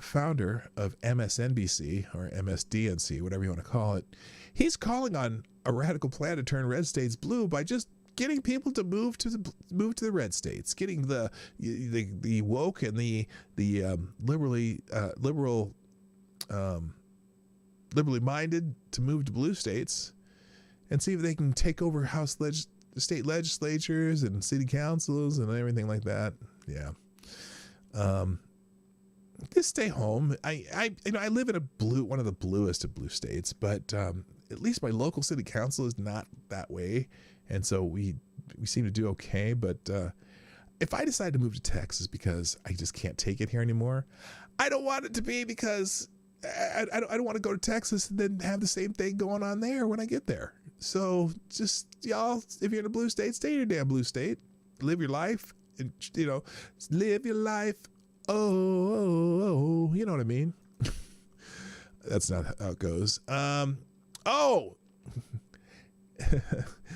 founder of MSNBC or MSDNC, whatever you want to call it, he's calling on a radical plan to turn red states blue by just getting people to move to the red states, getting the woke and the liberally minded to move to blue states and see if they can take over state legislatures and city councils and everything like that. Yeah. Just stay home. I live in one of the bluest of blue states, but at least my local city council is not that way, and so we seem to do okay. But if I decide to move to Texas because I just can't take it here anymore, I don't want it to be because I don't want to go to Texas and then have the same thing going on there when I get there. So just y'all, if you're in a blue state, stay in your damn blue state, live your life, and live your life. Oh, you know what I mean? That's not how it goes.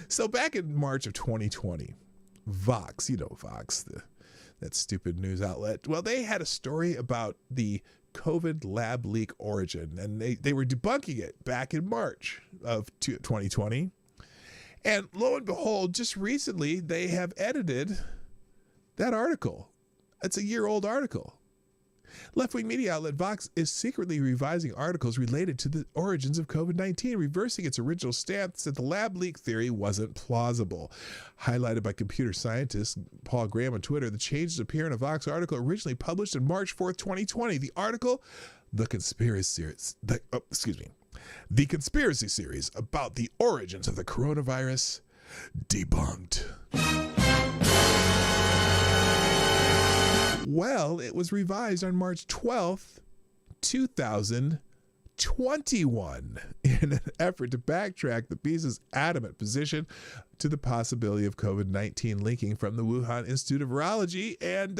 So back in March of 2020, Vox, Vox, that stupid news outlet, well, they had a story about the COVID lab leak origin, and they were debunking it back in March of 2020. And lo and behold, just recently, they have edited that article. It's a year-old article. Left-wing media outlet Vox is secretly revising articles related to the origins of COVID-19, reversing its original stance that the lab leak theory wasn't plausible. Highlighted by computer scientist Paul Graham on Twitter, the changes appear in a Vox article originally published on March 4th, 2020. The article, The Conspiracy Series about the origins of the coronavirus, debunked. Well, it was revised on March 12th, 2021 in an effort to backtrack the piece's adamant position to the possibility of COVID-19 leaking from the Wuhan Institute of Virology. And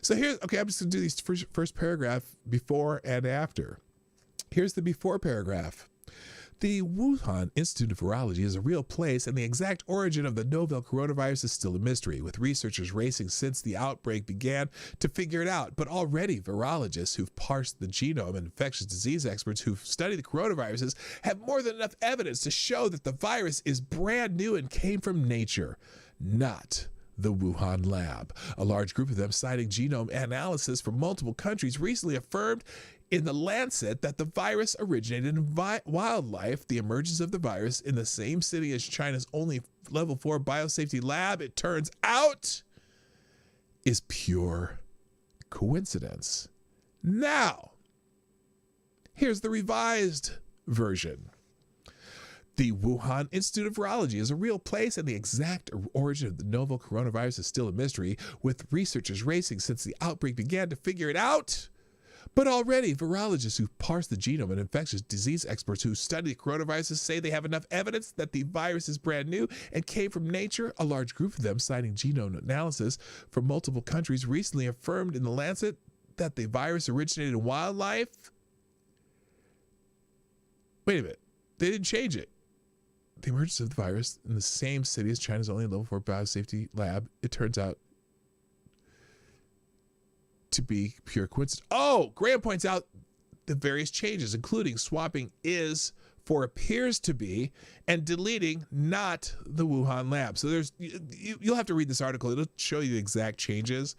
so here's, okay, I'm just going to do these first paragraph before and after. Here's the before paragraph. The Wuhan Institute of Virology is a real place, and the exact origin of the novel coronavirus is still a mystery, with researchers racing since the outbreak began to figure it out. But already, virologists who've parsed the genome and infectious disease experts who've studied the coronaviruses have more than enough evidence to show that the virus is brand new and came from nature, not the Wuhan lab. A large group of them, citing genome analysis from multiple countries, recently affirmed in the Lancet that the virus originated in wildlife. The emergence of the virus in the same city as China's only level 4 biosafety lab, it turns out, is pure coincidence. Now, here's the revised version. The Wuhan Institute of Virology is a real place, and the exact origin of the novel coronavirus is still a mystery, with researchers racing since the outbreak began to figure it out. But already, virologists who parse the genome and infectious disease experts who study coronaviruses say they have enough evidence that the virus is brand new and came from nature. A large group of them, citing genome analysis from multiple countries, recently affirmed in the Lancet that the virus originated in wildlife. Wait a minute. They didn't change it. The emergence of the virus in the same city as China's only level 4 biosafety lab, it turns out to be pure coincidence. Oh, Graham points out the various changes, including swapping is for appears to be and deleting not the Wuhan lab. So there's, you'll have to read this article. It'll show you the exact changes.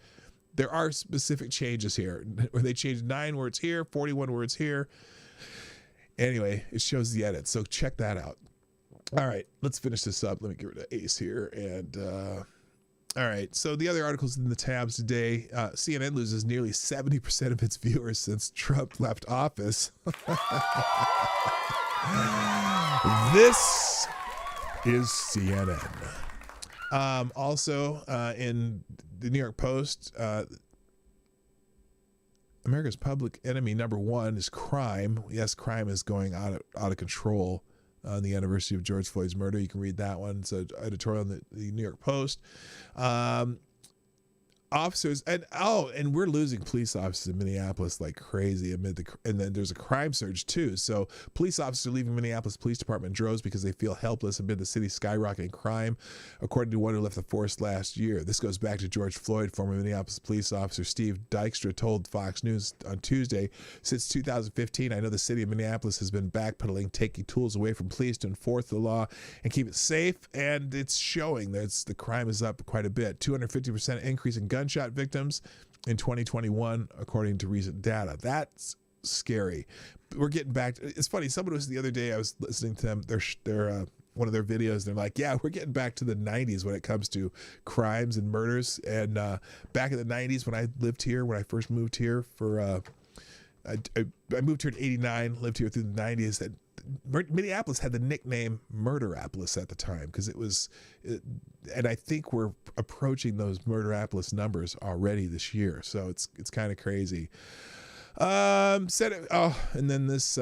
There are specific changes here where they changed 9 words here, 41 words here. Anyway, it shows the edit. So check that out. All right, let's finish this up. Let me get rid of Ace here. And all right, so the other articles in the tabs today, CNN loses nearly 70% of its viewers since Trump left office. This is CNN. Also, in the New York Post, America's public enemy number 1 is crime. Yes, crime is going out of control on the anniversary of George Floyd's murder. You can read that one. It's an editorial in the New York Post. Officers and we're losing police officers in Minneapolis like crazy and then there's a crime surge too. So police officers are leaving Minneapolis Police Department in droves because they feel helpless amid the city's skyrocketing crime, according to one who left the force last year. This goes back to George Floyd. Former Minneapolis police officer Steve Dykstra told Fox News on Tuesday, "Since 2015, I know the city of Minneapolis has been backpedaling, taking tools away from police to enforce the law and keep it safe, and it's showing that the crime is up quite a bit. 250% increase in gunshot victims in 2021, according to recent data." That's scary. We're getting back to, it's funny, someone was the other day, I was listening to them, their one of their videos, they're like, yeah, we're getting back to the 90s when it comes to crimes and murders. And back in the 90s when I lived here, when I first moved here for I moved here in 89, lived here through the 90s, and Minneapolis had the nickname Murderapolis at the time because and I think we're approaching those Murderapolis numbers already this year. So it's kind of crazy. And then this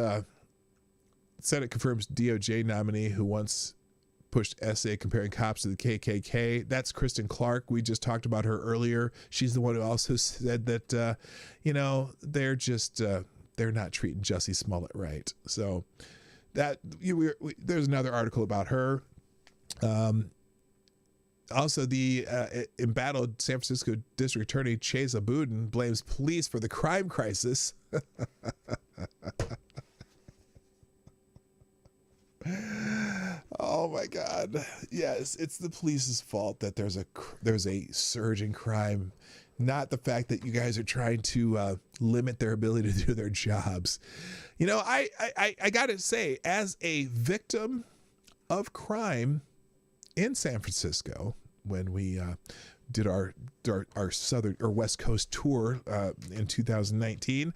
Senate confirms DOJ nominee who once pushed essay comparing cops to the KKK. That's Kristen Clark. We just talked about her earlier. She's the one who also said that, they're just, they're not treating Jussie Smollett right. So that there's another article about her. Also, the embattled San Francisco District Attorney Chesa Boudin blames police for the crime crisis. Oh my God! Yes, it's the police's fault that there's a surge in crime, not the fact that you guys are trying to limit their ability to do their jobs. You know, I gotta say, as a victim of crime in San Francisco, when we did our southern or West Coast tour in 2019,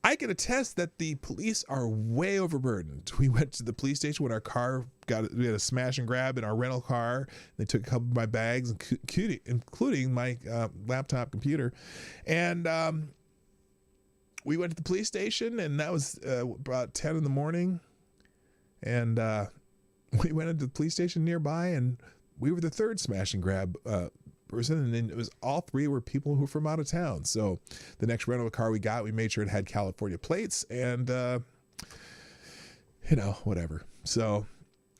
I can attest that the police are way overburdened. We went to the police station when our car we had a smash and grab in our rental car. They took a couple of my bags, including my laptop computer. And we went to the police station, and that was about 10 in the morning. And we went into the police station nearby, and we were the third smash and grab person, and then it was all three were people who were from out of town. So the next rental car we got, we made sure it had California plates, and whatever. So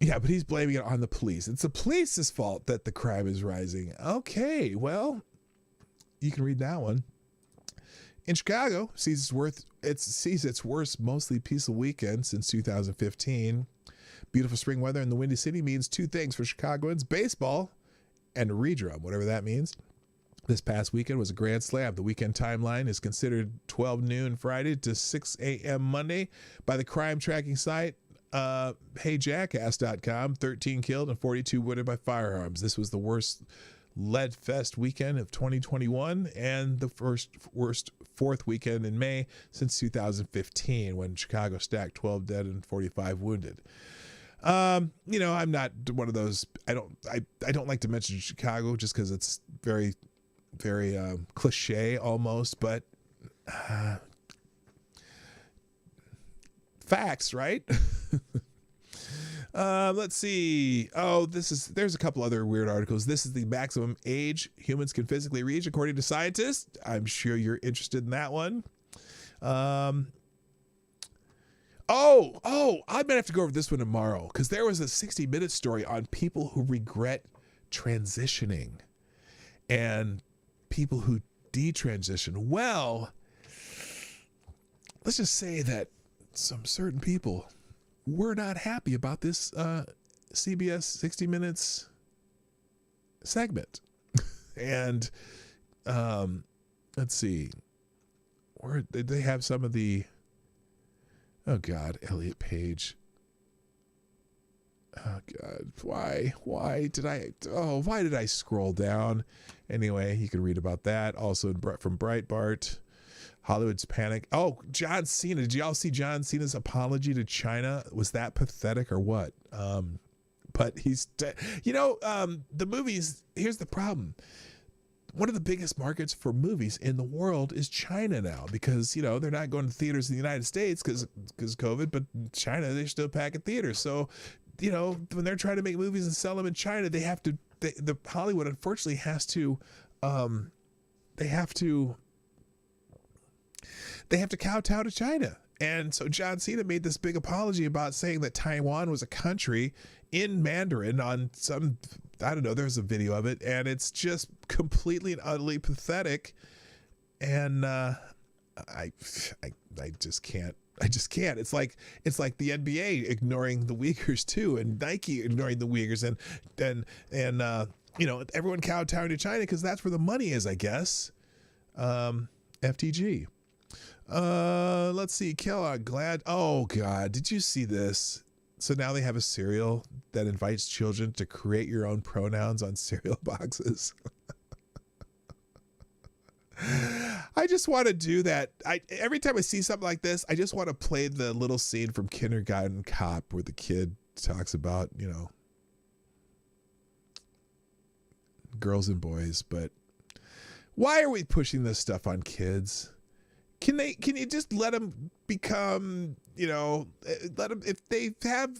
yeah, but he's blaming it on the police. It's the police's fault that the crime is rising. Okay, well, you can read that one. In Chicago, sees its worst mostly peaceful weekend since 2015. Beautiful spring weather in the Windy City means two things for Chicagoans: baseball and redrum, whatever that means. This past weekend was a grand slam. The weekend timeline is considered 12 noon Friday to 6 a.m. Monday by the crime tracking site HeyJackass.com. 13 killed and 42 wounded by firearms. This was the worst lead fest weekend of 2021 and the worst fourth weekend in May since 2015, when Chicago stacked 12 dead and 45 wounded. I'm not one of those. I don't like to mention Chicago just because it's very, very cliche almost, but facts, right? Let's see. Oh, there's a couple other weird articles. This is the maximum age humans can physically reach according to scientists. I'm sure you're interested in that one. I might have to go over this one tomorrow, because there was a 60-minute story on people who regret transitioning and people who detransition. Well, let's just say that some certain people were not happy about this CBS 60 Minutes segment. And let's see, where did they have some of the... Oh God, Elliot Page. Oh God, why did I scroll down? Anyway, you can read about that. Also from Breitbart, Hollywood's panic. Oh, John Cena. Did y'all see John Cena's apology to China? Was that pathetic or what? But he's, the movies, here's the problem. One of the biggest markets for movies in the world is China now, because, they're not going to theaters in the United States because COVID, but China, they're still packing theaters. So, when they're trying to make movies and sell them in China, they have to, the Hollywood unfortunately has to, they have to kowtow to China. And so John Cena made this big apology about saying that Taiwan was a country in Mandarin on some, I don't know, there's a video of it, and it's just completely and utterly pathetic. And I just can't. It's like the NBA ignoring the Uyghurs too, and Nike ignoring the Uyghurs, and everyone kowtowing to China because that's where the money is, I guess. FTG. Let's see. Kellogg Glad. Oh God, did you see this? So now they have a cereal that invites children to create your own pronouns on cereal boxes. I just want to do that. Every time I see something like this, I just want to play the little scene from Kindergarten Cop where the kid talks about, girls and boys. But why are we pushing this stuff on kids? Can you just let them become, let them, if they have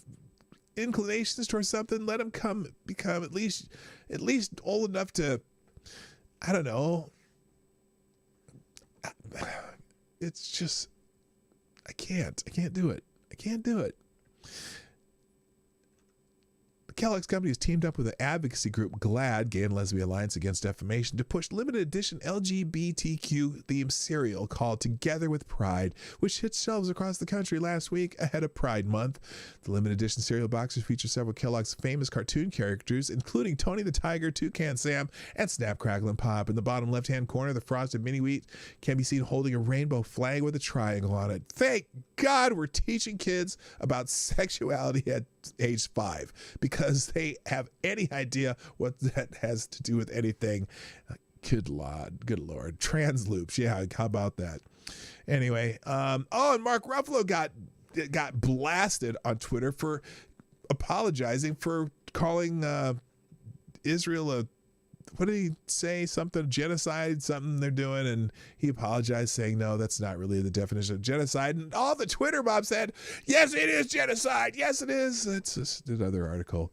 inclinations towards something, let them become at least old enough to, I don't know. It's just, I can't do it. Kellogg's Company has teamed up with the advocacy group GLAAD, Gay and Lesbian Alliance Against Defamation, to push limited edition LGBTQ themed cereal called Together with Pride, which hit shelves across the country last week ahead of Pride Month. The limited edition cereal boxes feature several Kellogg's famous cartoon characters, including Tony the Tiger, Toucan Sam, and Snap, Crackle, and Pop. In the bottom left-hand corner, the frosted mini wheat can be seen holding a rainbow flag with a triangle on it. Thank God we're teaching kids about sexuality at age 5, because they have any idea what that has to do with anything. Good Lord. Trans loops. Yeah, how about that? Anyway, and Mark Ruffalo got blasted on Twitter for apologizing for calling Israel what did he say? Something genocide, something they're doing, and he apologized, saying no, that's not really the definition of genocide. And all the Twitter mob said, yes, it is genocide. Yes, it is. That's just another article.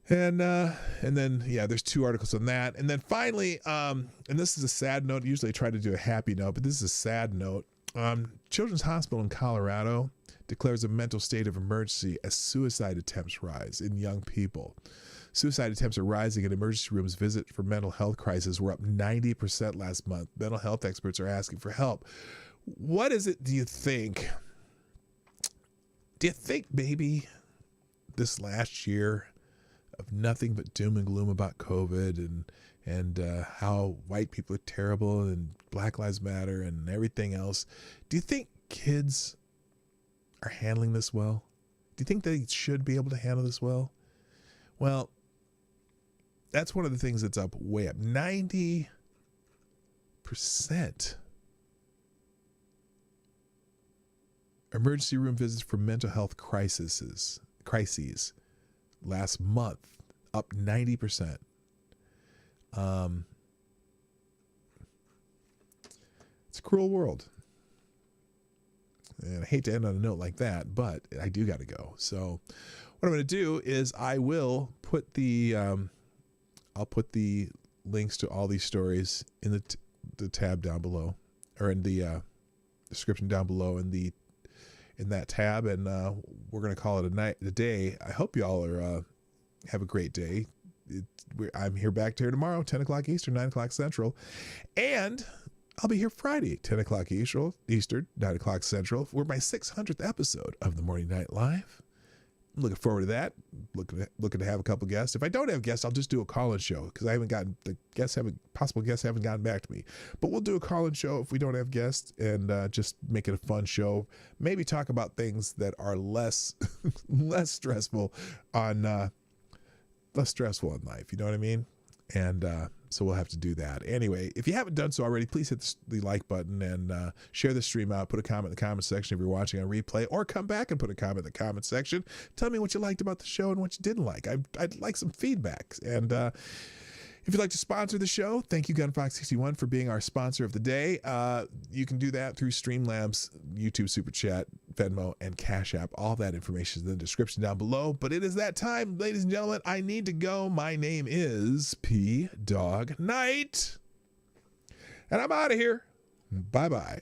And then there's 2 articles on that. And then finally, and this is a sad note. Usually I try to do a happy note, but this is a sad note. Children's Hospital in Colorado declares a mental state of emergency as suicide attempts rise in young people. Suicide attempts are rising, and emergency rooms visits for mental health crises were up 90% last month. Mental health experts are asking for help. What is it, do you think? Do you think maybe this last year of nothing but doom and gloom about COVID and how white people are terrible and Black Lives Matter and everything else, do you think kids are handling this well? Do you think they should be able to handle this well? Well, that's one of the things that's way up. 90% emergency room visits for mental health crises last month, up 90%. It's a cruel world. And I hate to end on a note like that, but I do got to go. So what I'm going to do is I will put the I'll put the links to all these stories in the tab down below, or in the description down below in that tab, and we're going to call it a day. I hope y'all are have a great day. I'm here back here tomorrow, 10 o'clock Eastern, 9 o'clock Central, and I'll be here Friday, 10 o'clock Eastern, 9 o'clock Central, for my 600th episode of the Morning Night Live. I'm looking forward to that. Looking to have a couple guests. If I don't have guests, I'll just do a call-in show, because possible guests haven't gotten back to me. But we'll do a call-in show if we don't have guests, and just make it a fun show. Maybe talk about things that are less stressful in life. You know what I mean? And so we'll have to do that. Anyway, if you haven't done so already, please hit the like button and share the stream out. Put a comment in the comment section if you're watching on replay, or come back and put a comment in the comment section. Tell me what you liked about the show and what you didn't like. I'd like some feedback. And if you'd like to sponsor the show, thank you, Gunfox61, for being our sponsor of the day. You can do that through Streamlabs, YouTube Super Chat, Venmo, and Cashapp. All that information is in the description down below. But it is that time, ladies and gentlemen. I need to go. My name is PDawgKnight, and I'm out of here. Bye-bye.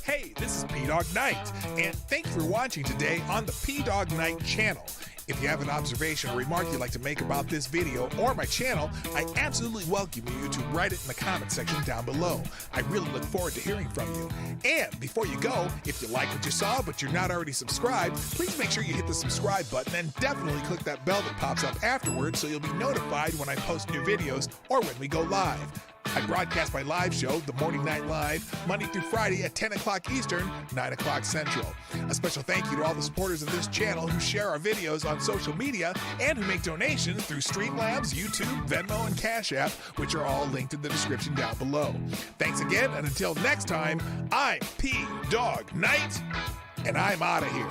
Hey, this is PDawgKnight, and thank you for watching today on the PDawgKnight channel. If you have an observation or remark you'd like to make about this video or my channel, I absolutely welcome you to write it in the comment section down below. I really look forward to hearing from you. And before you go, if you like what you saw but you're not already subscribed, please make sure you hit the subscribe button and definitely click that bell that pops up afterwards so you'll be notified when I post new videos or when we go live. I broadcast my live show, The Morning Night Live, Monday through Friday at 10 o'clock Eastern, 9 o'clock Central. A special thank you to all the supporters of this channel who share our videos on social media and who make donations through Streamlabs, YouTube, Venmo, and Cashapp, which are all linked in the description down below. Thanks again, and until next time, I'm PDawgKnight, and I'm out of here.